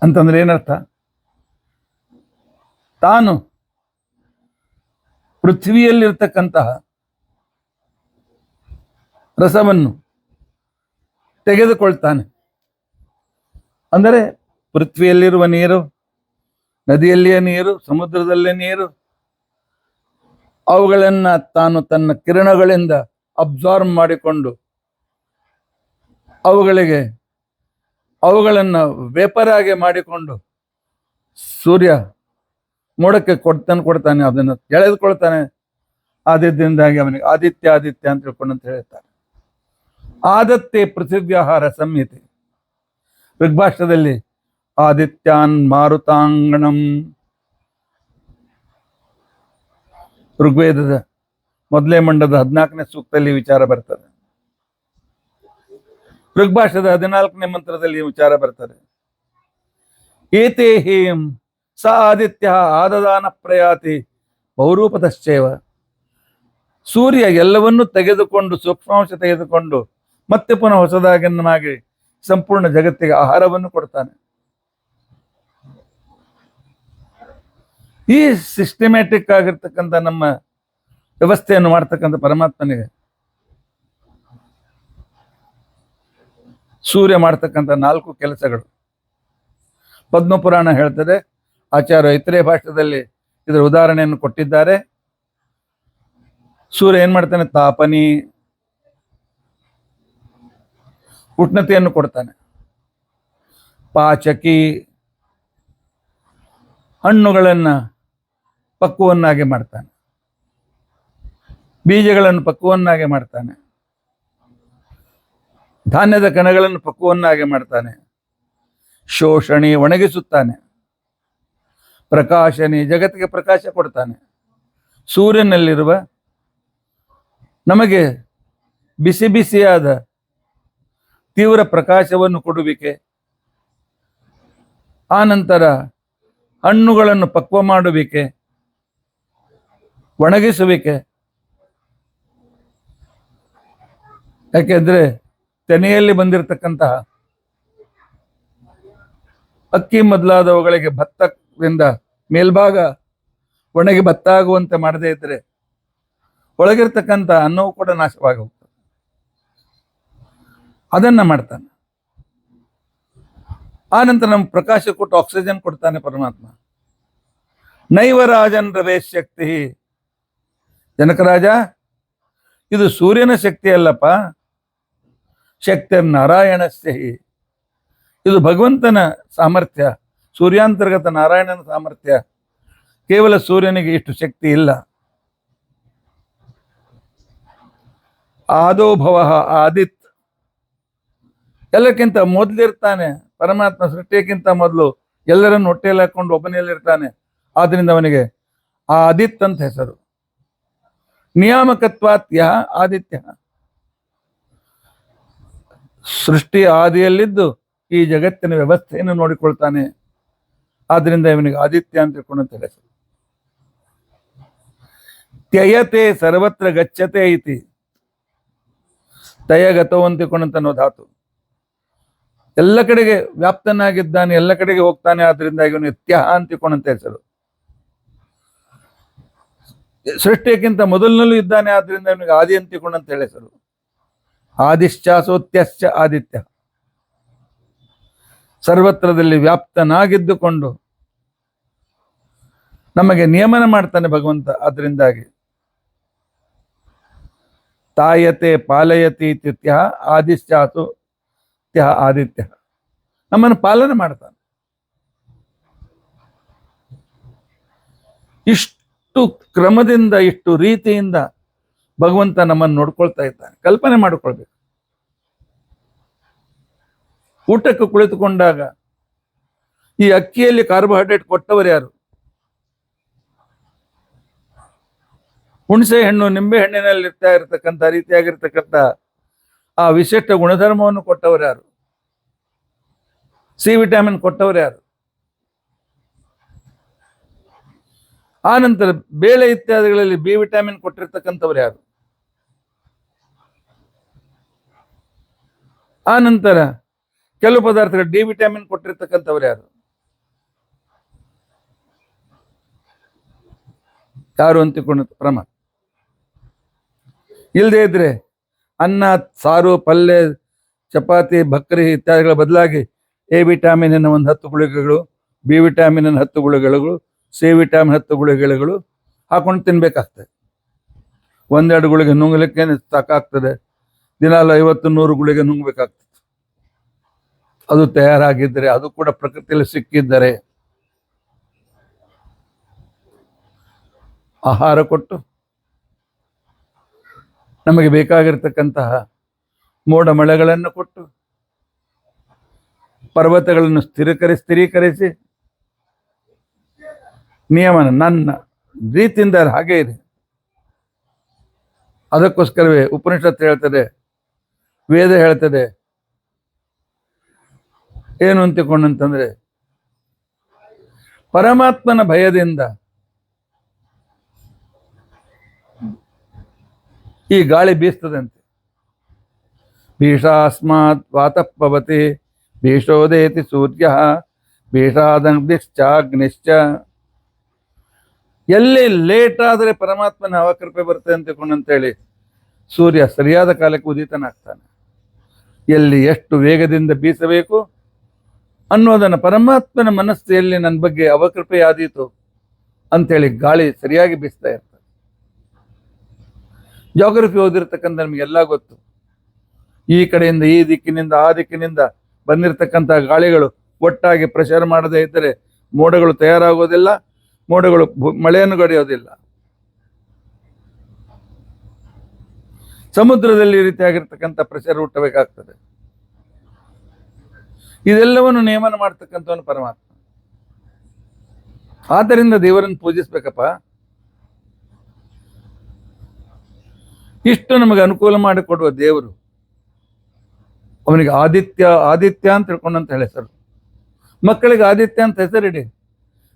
ಅಂತಂದ್ರೆ ಏನರ್ಥ? ತಾನು ಪೃಥ್ವಿಯಲ್ಲಿರ್ತಕ್ಕಂತಹ ರಸವನ್ನು ತೆಗೆದುಕೊಳ್ತಾನೆ. ಅಂದರೆ ಪೃಥ್ವಿಯಲ್ಲಿರುವ ನೀರು, ನದಿಯಲ್ಲಿಯ ನೀರು, ಸಮುದ್ರದಲ್ಲಿಯ ನೀರು, ಅವುಗಳನ್ನ ತಾನು ತನ್ನ ಕಿರಣಗಳಿಂದ ಅಬ್ಸಾರ್ವ್ ಮಾಡಿಕೊಂಡು ಅವುಗಳನ್ನು ವೇಪರ್ ಆಗಿ ಮಾಡಿಕೊಂಡು ಸೂರ್ಯ ಮೋಡಕ್ಕೆ ಕೊಡ್ತಾನೆ, ಅದನ್ನು ಎಳೆದುಕೊಳ್ತಾನೆ. ಆದಿತ್ಯದಿಂದಾಗಿ ಅವನಿಗೆ ಆದಿತ್ಯ ಆದಿತ್ಯ ಅಂತ ತಿಳ್ಕೊಂಡಂತ ಹೇಳ್ತಾರೆ. ಆದತ್ತೆ ಪೃಥಿವ್ಯಾಹಾರ ಸಂಹಿತೆ. ಋಗ್ಭಾಷ್ಯದಲ್ಲಿ ಆದಿತ್ಯಾನ್ ಮಾರುತಾಂಗಣಂ, ಋಗ್ವೇದದ ಮೊದಲೇ ಮಂಡದ 14ನೇ ಸೂಕ್ತದಲ್ಲಿ ವಿಚಾರ ಬರ್ತದೆ. ಋಗ್ಭಾಷ್ಯದ 14ನೇ ಮಂತ್ರದಲ್ಲಿ ವಿಚಾರ ಬರ್ತದೆ. ಏತೇ ಹೇಂ ಸ ಆದಿತ್ಯ ಆದದಾನ ಪ್ರಯಾತಿ ಬಹುರೂಪದಶ್ಚೇವ. ಸೂರ್ಯ ಎಲ್ಲವನ್ನೂ ತೆಗೆದುಕೊಂಡು, ಸೂಕ್ಷ್ಮಾಂಶ ತೆಗೆದುಕೊಂಡು ಮತ್ತೆ ಪುನಃ ಹೊಸದಾಗಿ ನಮಗೆ ಸಂಪೂರ್ಣ ಜಗತ್ತಿಗೆ ಆಹಾರವನ್ನು ಕೊಡ್ತಾನೆ. ಈ ಸಿಸ್ಟಮ್ಯಾಟಿಕ್ ಆಗಿರ್ತಕ್ಕಂಥ ನಮ್ಮ ವ್ಯವಸ್ಥೆಯನ್ನು ಮಾಡ್ತಕ್ಕಂಥ ಪರಮಾತ್ಮನಿಗೆ ಸೂರ್ಯ ಮಾಡ್ತಕ್ಕಂಥ 4 ಕೆಲಸಗಳು ಪದ್ಮಪುರಾಣ ಹೇಳ್ತದೆ. ಆಚಾರ್ಯ ಐತ್ರೇಯ ಭಾಷ್ಯದಲ್ಲಿ ಇದರ ಉದಾಹರಣೆಯನ್ನು ಕೊಟ್ಟಿದ್ದಾರೆ. ಸೂರ್ಯ ಏನ್ ಮಾಡ್ತಾನೆ? ತಾಪನಿ, ಉಷ್ಣತೆಯನ್ನು ಕೊಡ್ತಾನೆ. ಪಾಚಕಿ, ಹಣ್ಣುಗಳನ್ನ ಪಕ್ವವನ್ನಾಗಿ ಮಾಡ್ತಾನೆ. ಬೀಜಗಳನ್ನು ಪಕ್ವವನ್ನಾಗಿ ಮಾಡ್ತಾನೆ. ಧಾನ್ಯದ ಕಣಗಳನ್ನು ಪಕ್ವವನ್ನಾಗಿ ಮಾಡ್ತಾನೆ. ಶೋಷಣಿ, ಒಣಗಿಸುತ್ತಾನೆ. ಪ್ರಕಾಶನಿ, ಜಗತ್ತಿಗೆ ಪ್ರಕಾಶ ಕೊಡ್ತಾನೆ. ಸೂರ್ಯನಲ್ಲಿರುವ ನಮಗೆ ಬಿಸಿ ಬಿಸಿಯಾದ ತೀವ್ರ ಪ್ರಕಾಶವನ್ನು ಕೊಡುವಿಕೆ, ಆ ನಂತರ ಹಣ್ಣುಗಳನ್ನು ಪಕ್ವ ಮಾಡುವಿಕೆ, ಒಣಗಿಸುವಿಕೆ, ಯಾಕೆಂದ್ರೆ ತೆನೆಯಲ್ಲಿ ಬಂದಿರತಕ್ಕಂತಹ ಅಕ್ಕಿ ಮೊದಲಾದವುಗಳಿಗೆ ಭತ್ತದಿಂದ ಮೇಲ್ಭಾಗ ಒಣಗಿ ಭತ್ತ ಆಗುವಂತೆ ಮಾಡದೇ ಇದ್ರೆ ಒಳಗಿರ್ತಕ್ಕಂಥ ಅನ್ನವೂ ಕೂಡ ನಾಶವಾಗಿ ಹೋಗ್ತದೆ. ಅದನ್ನ ಮಾಡ್ತಾನೆ. ಆನಂತರ ನಮ್ಮ ಪ್ರಕಾಶ ಕೊಟ್ಟು ಆಕ್ಸಿಜನ್ ಕೊಡ್ತಾನೆ ಪರಮಾತ್ಮ. ನೈವರಾಜನ್ ರವೇ ಶಕ್ತಿ. ಜನಕರಾಜ, ಇದು ಸೂರ್ಯನ ಶಕ್ತಿ ಅಲ್ಲಪ್ಪ, ಶಕ್ತಿ ನಾರಾಯಣಸ್ಯ. ಇದು ಭಗವಂತನ ಸಾಮರ್ಥ್ಯ, ಸೂರ್ಯಾಂತರ್ಗತ ನಾರಾಯಣನ ಸಾಮರ್ಥ್ಯ. ಕೇವಲ ಸೂರ್ಯನಿಗೆ ಇಷ್ಟು ಶಕ್ತಿ ಇಲ್ಲ. ಆದೋ ಭವ ಆದಿತ್, ಎಲ್ಲಕ್ಕಿಂತ ಮೊದಲಿರ್ತಾನೆ ಪರಮಾತ್ಮ. ಸೃಷ್ಟಿಯಕ್ಕಿಂತ ಮೊದಲು ಎಲ್ಲರನ್ನು ಹೊಟ್ಟೆಯಲ್ಲಿ ಹಾಕೊಂಡು ಒಬ್ಬನೆಯಲ್ಲಿರ್ತಾನೆ. ಆದ್ರಿಂದ ಅವನಿಗೆ ಆದಿತ್ ಅಂತ ಹೆಸರು. ನಿಯಾಮಕತ್ವಾತ್ಯ ಆದಿತ್ಯ, ಸೃಷ್ಟಿ ಆದಿಯಲ್ಲಿದ್ದು ಈ ಜಗತ್ತಿನ ವ್ಯವಸ್ಥೆಯನ್ನು ನೋಡಿಕೊಳ್ತಾನೆ. ಆದ್ರಿಂದ ಇವನಿಗೆ ಆದಿತ್ಯ ಅಂತ ತಿಳ್ಕೊಂಡಂತ ಹೆಸರು. ತ್ಯಯತೆ ಸರ್ವತ್ರ ಗಚ್ಚತೆ ಇತಿ. ತಯಗತೋ ಅಂತ ತಿಳ್ಕೊಂಡಂತ ಅನ್ನೋ ಧಾತು. ಎಲ್ಲ ಕಡೆಗೆ ವ್ಯಾಪ್ತನಾಗಿದ್ದಾನೆ, ಎಲ್ಲ ಕಡೆಗೆ ಹೋಗ್ತಾನೆ. ಆದ್ರಿಂದ ಇವನಿಗೆ ತ್ಯಹ ಅಂತ ತಿಳ್ಕೊಂಡಂತ ಹೆಸರು. ಸೃಷ್ಟಿಯಕ್ಕಿಂತ ಮೊದಲಿನಲ್ಲೂ ಇದ್ದಾನೆ, ಆದ್ರಿಂದ ಇವನಿಗೆ ಆದಿ ಅಂತ ತಿಳ್ಕೊಂಡಂತ ಹೇಳಿ ಹೆಸರು. ಆದಿಶ್ಚಾಸೋತ್ಯಶ್ಚ ಆದಿತ್ಯ. ಸರ್ವತ್ರದಲ್ಲಿ ವ್ಯಾಪ್ತನಾಗಿದ್ದುಕೊಂಡು ನಮಗೆ ನಿಯಮನ ಮಾಡ್ತಾನೆ ಭಗವಂತ. ಆದ್ರಿಂದಾಗಿ ತಾಯತೆ ಪಾಲಯತಿ ಇತ್ಯುತ್ಯ ಆದಿಶ್ಚಾಸು ತ್ಯ ಆದಿತ್ಯ, ನಮ್ಮನ್ನು ಪಾಲನೆ ಮಾಡ್ತಾನೆ. ಇಷ್ಟು ಕ್ರಮದಿಂದ, ಇಷ್ಟು ರೀತಿಯಿಂದ ಭಗವಂತ ನಮ್ಮನ್ನು ನೋಡ್ಕೊಳ್ತಾ ಇದ್ದಾನೆ. ಕಲ್ಪನೆ ಮಾಡಿಕೊಳ್ಬೇಕು. ಊಟಕ್ಕೆ ಕುಳಿತುಕೊಂಡಾಗ ಈ ಅಕ್ಕಿಯಲ್ಲಿ ಕಾರ್ಬೋಹೈಡ್ರೇಟ್ ಕೊಟ್ಟವರು ಯಾರು? ಹುಣಸೆ ಹಣ್ಣು, ನಿಂಬೆ ಹಣ್ಣಿನಲ್ಲಿ ಇರ್ತಾ ಇರತಕ್ಕಂಥ ರೀತಿಯಾಗಿರ್ತಕ್ಕಂಥ ಆ ವಿಶಿಷ್ಟ ಗುಣಧರ್ಮವನ್ನು ಕೊಟ್ಟವರು ಯಾರು? ಸಿ ವಿಟಮಿನ್ ಕೊಟ್ಟವರು ಯಾರು? ಆ ನಂತರ ಬೇಳೆ ಇತ್ಯಾದಿಗಳಲ್ಲಿ ಬಿ ವಿಟಮಿನ್ ಕೊಟ್ಟಿರ್ತಕ್ಕಂಥವ್ರು ಯಾರು? ಆ ನಂತರ ಕೆಲವು ಪದಾರ್ಥಗಳು ಡಿ ವಿಟಮಿನ್ ಕೊಟ್ಟಿರ್ತಕ್ಕಂಥವ್ರು ಯಾರು? ಯಾರು ಅಂತಿಕೊಂಡು ಪ್ರಮಾಣ. ಇಲ್ಲದೆ ಇದ್ರೆ ಅನ್ನ, ಸಾರು, ಪಲ್ಯ, ಚಪಾತಿ, ಭಕ್ರಿ ಇತ್ಯಾದಿಗಳ ಬದಲಾಗಿ ಎ ವಿಟಮಿನ್ ಅನ್ನು ಒಂದು 10 ಗುಳಿಗೆಗಳು, ಬಿ ವಿಟಮಿನ್ ಅನ್ನು 10 ಗುಳಿಗೆಗಳು, ಸಿ ವಿಟಮಿನ್ 10 ಗುಳಿಗೆಗಳು ಹಾಕೊಂಡು ತಿನ್ಬೇಕಾಗ್ತದೆ. 1-2 ಗುಳಿಗೆ ನುಂಗ್ಲಿಕ್ಕೆ ಸಾಕಾಗ್ತದೆ. ದಿನಾಲು 50-100 ಗುಳಿಗೆ ನುಂಗ್ಬೇಕಾಗ್ತದೆ. ಅದು ತಯಾರಾಗಿದ್ದರೆ, ಅದು ಕೂಡ ಪ್ರಕೃತಿಯಲ್ಲಿ ಸಿಕ್ಕಿದ್ದರೆ ಆಹಾರ ಕೊಟ್ಟು ನಮಗೆ ಬೇಕಾಗಿರ್ತಕ್ಕಂತಹ ಮೋಡ ಮಳೆಗಳನ್ನು ಕೊಟ್ಟು ಪರ್ವತಗಳನ್ನು ಸ್ಥಿರೀಕರಿಸಿ ನಿಯಮನ ನನ್ನ ರೀತಿಯಿಂದ ಹಾಗೆ ಇದೆ. ಅದಕ್ಕೋಸ್ಕರವೇ ಉಪನಿಷತ್ತು ಹೇಳ್ತದೆ, ವೇದ ಹೇಳ್ತದೆ ಏನು ಅಂತಿಕೊಂಡಂತಂದ್ರೆ, ಪರಮಾತ್ಮನ ಭಯದಿಂದ ಈ ಗಾಳಿ ಬೀಸ್ತದಂತೆ. ಭೀಷಾಸ್ಮಾತ್ ವಾತಪವತಿ ಭೀಷೋದೇತಿ ಸೂರ್ಯ ಭೀಷಾದಗ್ನಿಶ್ಚಾಗ್ನಿಶ್ಚ. ಎಲ್ಲಿ ಲೇಟ್ ಆದರೆ ಪರಮಾತ್ಮನ ಅವಕೃಪೆ ಬರ್ತದೆ ಅಂತೇಳಿ ಸೂರ್ಯ ಸರಿಯಾದ ಕಾಲಕ್ಕೆ ಉದಿತನಾಗ್ತಾನೆ. ಎಲ್ಲಿ ಎಷ್ಟು ವೇಗದಿಂದ ಬೀಸಬೇಕು ಅನ್ನೋದನ್ನು ಪರಮಾತ್ಮನ ಮನಸ್ಸಿನಲ್ಲಿ ನನ್ನ ಬಗ್ಗೆ ಅವಕೃಪೆ ಆದೀತು ಅಂತೇಳಿ ಗಾಳಿ ಸರಿಯಾಗಿ ಬೀಸ್ತಾ ಇರ್ತದೆ. ಜಾಗ್ರಫಿ ಓದಿರ್ತಕ್ಕಂಥ ನಮಗೆಲ್ಲ ಗೊತ್ತು. ಈ ಕಡೆಯಿಂದ ಈ ದಿಕ್ಕಿನಿಂದ ಆ ದಿಕ್ಕಿನಿಂದ ಬಂದಿರತಕ್ಕಂಥ ಗಾಳಿಗಳು ಒಟ್ಟಾಗಿ ಪ್ರೆಷರ್ ಮಾಡದೇ ಇದ್ದರೆ ಮೋಡಗಳು ತಯಾರಾಗೋದಿಲ್ಲ, ಮೋಡಗಳು ಮಳೆಯನ್ನು ಗಡಿಯೋದಿಲ್ಲ. ಸಮುದ್ರದಲ್ಲಿ ಈ ರೀತಿಯಾಗಿರ್ತಕ್ಕಂಥ ಪ್ರೆಷರ್ ಹುಟ್ಟಬೇಕಾಗ್ತದೆ. ಇದೆಲ್ಲವನ್ನು ನಿಯಮನ ಮಾಡ್ತಕ್ಕಂಥವನು ಪರಮಾತ್ಮ. ಆದ್ದರಿಂದ ದೇವರನ್ನು ಪೂಜಿಸ್ಬೇಕಪ್ಪ. ಇಷ್ಟು ನಮಗೆ ಅನುಕೂಲ ಮಾಡಿಕೊಡುವ ದೇವರು. ಅವನಿಗೆ ಆದಿತ್ಯ ಅಂತ ತಿಳ್ಕೊಂಡಂತ ಹೇಳಿ ಹೆಸರು. ಮಕ್ಕಳಿಗೆ ಆದಿತ್ಯ ಅಂತ ಹೆಸರಿಡಿ.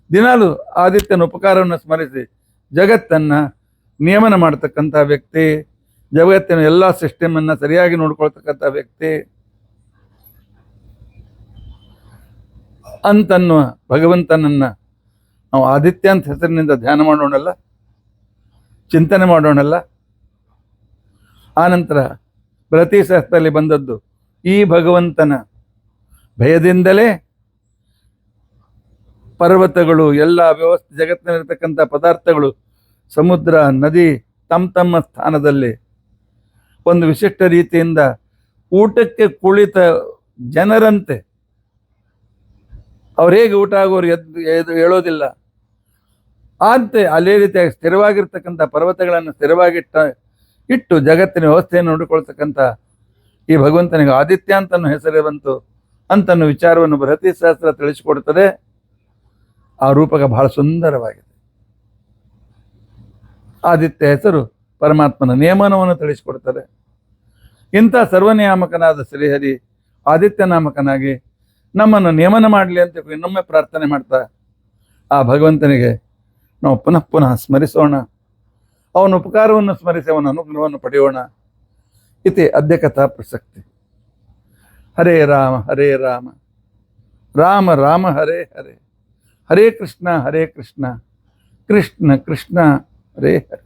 ದಿನಾಲು ಆದಿತ್ಯನ ಉಪಕಾರವನ್ನು ಸ್ಮರಿಸಿ ಜಗತ್ತನ್ನ ನಿಯಮನ ಮಾಡತಕ್ಕಂಥ ವ್ಯಕ್ತಿ ಜಗತ್ತಿನ ಎಲ್ಲ ಸಿಸ್ಟಮನ್ನು ಸರಿಯಾಗಿ ನೋಡ್ಕೊಳ್ತಕ್ಕಂಥ ವ್ಯಕ್ತಿ ಅಂತನ್ನುವ ಭಗವಂತನನ್ನ ನಾವು ಆದಿತ್ಯ ಅಂತ ಹೆಸರಿನಿಂದ ಧ್ಯಾನ ಮಾಡೋಣಲ್ಲ, ಚಿಂತನೆ ಮಾಡೋಣಲ್ಲ. ಆನಂತರ ಪ್ರತಿ ಸಹಸ್ರದಲ್ಲಿ ಬಂದದ್ದು ಈ ಭಗವಂತನ ಭಯದಿಂದಲೇ ಪರ್ವತಗಳು, ಎಲ್ಲ ವ್ಯವಸ್ಥೆ, ಜಗತ್ತಿನಲ್ಲಿರ್ತಕ್ಕಂಥ ಪದಾರ್ಥಗಳು, ಸಮುದ್ರ, ನದಿ ತಮ್ಮ ತಮ್ಮ ಸ್ಥಾನದಲ್ಲಿ ಒಂದು ವಿಶಿಷ್ಟ ರೀತಿಯಿಂದ ಊಟಕ್ಕೆ ಕುಳಿತ ಜನರಂತೆ ಅವ್ರು ಹೇಗೆ ಊಟ ಆಗೋರು ಎದ್ದು ಹೇಳೋದಿಲ್ಲ ಅಂತೆ ಅದೇ ರೀತಿಯಾಗಿ ಸ್ಥಿರವಾಗಿರ್ತಕ್ಕಂಥ ಪರ್ವತಗಳನ್ನು ಇಟ್ಟು ಜಗತ್ತಿನ ವ್ಯವಸ್ಥೆಯನ್ನು ನೋಡಿಕೊಳ್ತಕ್ಕಂಥ ಈ ಭಗವಂತನಿಗೆ ಆದಿತ್ಯ ಅಂತನೂ ಹೆಸರೇ ಬಂತು ಅಂತನೂ ವಿಚಾರವನ್ನು ಬೃಹತಿ ಸಹಸ್ರ ತಿಳಿಸಿಕೊಡ್ತದೆ. ಆ ರೂಪಕ ಬಹಳ ಸುಂದರವಾಗಿದೆ. ಆದಿತ್ಯ ಹೆಸರು ಪರಮಾತ್ಮನ ನಿಯಮನವನ್ನು ತಿಳಿಸಿಕೊಡ್ತದೆ. ಇಂಥ ಸರ್ವನಿಯಾಮಕನಾದ ಶ್ರೀಹರಿ ಆದಿತ್ಯ ನಾಮಕನಾಗಿ ನಮ್ಮನ್ನು ನಿಯಮನ ಮಾಡಲಿ ಅಂತ ಇನ್ನೊಮ್ಮೆ ಪ್ರಾರ್ಥನೆ ಮಾಡ್ತಾ ಆ ಭಗವಂತನಿಗೆ ನಾವು ಪುನಃ ಪುನಃ ಸ್ಮರಿಸೋಣ. ಅವನ ಉಪಕಾರವನ್ನು ಸ್ಮರಿಸಿ ಅವನ ಅನುಗ್ರಹವನ್ನು ಪಡೆಯೋಣ. ಇತಿ ಅದ್ಯ ಕಥಾ ಪ್ರಸಕ್ತಿ. ಹರೇ ರಾಮ ಹರೇ ರಾಮ ರಾಮ ರಾಮ ಹರೇ ಹರೇ, ಹರೇ ಕೃಷ್ಣ ಕೃಷ್ಣ ಕೃಷ್ಣ ಹರೇ ಹರೇ.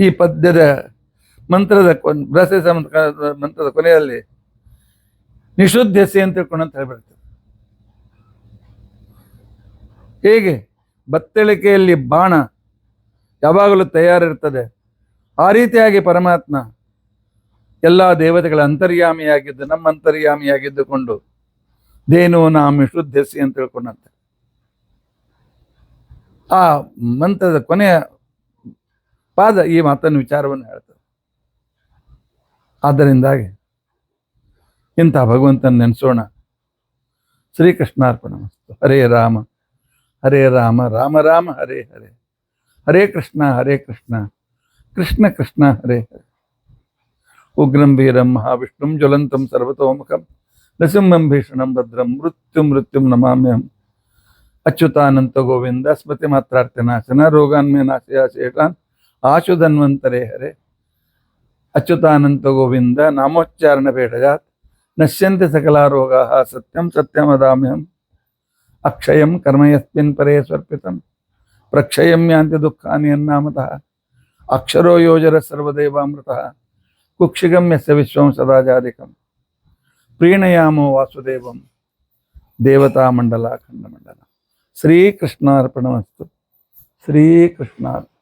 ಈ ಪದ್ಯದ ಮಂತ್ರದ ಮಂತ್ರದ ಕೊನೆಯಲ್ಲಿ ನಿಷುದ್ಧಸಿ ಅಂತ ತಿಳ್ಕೊಂಡಂತ ಹೇಳ್ಬಿಡ್ತೇವೆ. ಹೇಗೆ ಬತ್ತಳಿಕೆಯಲ್ಲಿ ಬಾಣ ಯಾವಾಗಲೂ ತಯಾರಿರ್ತದೆ, ಆ ರೀತಿಯಾಗಿ ಪರಮಾತ್ಮ ಎಲ್ಲ ದೇವತೆಗಳ ಅಂತರ್ಯಾಮಿಯಾಗಿದ್ದು, ನಮ್ಮ ಅಂತರ್ಯಾಮಿಯಾಗಿದ್ದುಕೊಂಡು ದೇನು ನಾಮ ಶುದ್ಧಸಿ ಅಂತ ತಿಳ್ಕೊಂಡಂತೆ ಆ ಮಂತ್ರದ ಕೊನೆಯ ಪಾದ ಈ ಮಾತನ್ನು ವಿಚಾರವನ್ನು ಹೇಳ್ತದೆ. ಆದ್ದರಿಂದಾಗಿ ಇಂಥ ಭಗವಂತನ ನೆನೆಸೋಣ. ಶ್ರೀಕೃಷ್ಣಾರ್ಪಣಮಸ್ತು. ಹರೇ ರಾಮ ರಾಮ ರಾಮ ಹರೇ ಹರೇ, ಹರೇ ಕೃಷ್ಣ ಕೃಷ್ಣ ಕೃಷ್ಣ ಹರೇ ಹರೇ. ಉಗ್ರಂ ವೀರಂ ಮಹಾವಿಷ್ಣುಂ ಜ್ವಲಂತಂ ಸರ್ವತೋಮುಖಂ ನೃಸಿಂಹಂ ಭೀಷಣಂ ಭದ್ರಂ ಮೃತ್ಯುಂ ನಮಾಮ್ಯಹಂ. ಅಚ್ಯುತಾನಂತ ಗೋವಿಂದ ಸ್ಮೃತಿ ಮಾತ್ರಾರ್ಥ ನಾಶನ ರೋಗಾನ್ಮೇ ನಾಶಯ ಶೇಷಾನ್ ಆಶು ಧನ್ವಂತರೇ ಹರೇ. ಅಚ್ಯುತಾನಂತ ಗೋವಿಂದ ನಾಮೋಚ್ಚಾರಣ ಭೇಟಜಾತ್ ನಶ್ಯಂತಿ ಸಕಲಾ ರೋಗಾ ಸತ್ಯಂ ಸತ್ಯಂ ವದಾಮ್ಯಹಂ. ಅಕ್ಷಯಂ ಕರ್ಮ ಯಸ್ಮಿನ್ ಪರೇ ಸ್ವರ್ಪಿತಂ ಪ್ರಕ್ಷಯಂ ಯಾಂತಿ ದುಃಖಾನಿ ಅನ್ನಾಮತಃ. ಅಕ್ಷರೋ ಯೋಜರ ಸರ್ವದೇವಾಮೃತಃ ಕುಕ್ಷಿಗಂ ಯಸ್ಯ ವಿಶ್ವಂ ಸದಾಜಾಧಿಕಂ. ಪ್ರೀಣಯಾಮೋ ವಾಸುದೇವಂ ದೇವತಾ ಮಂಡಲ ಖಂಡ ಮಂಡಲ. ಶ್ರೀಕೃಷ್ಣಾರ್ಪಣಮಸ್ತು. ಶ್ರೀಕೃಷ್ಣಾರ್ಪಣ.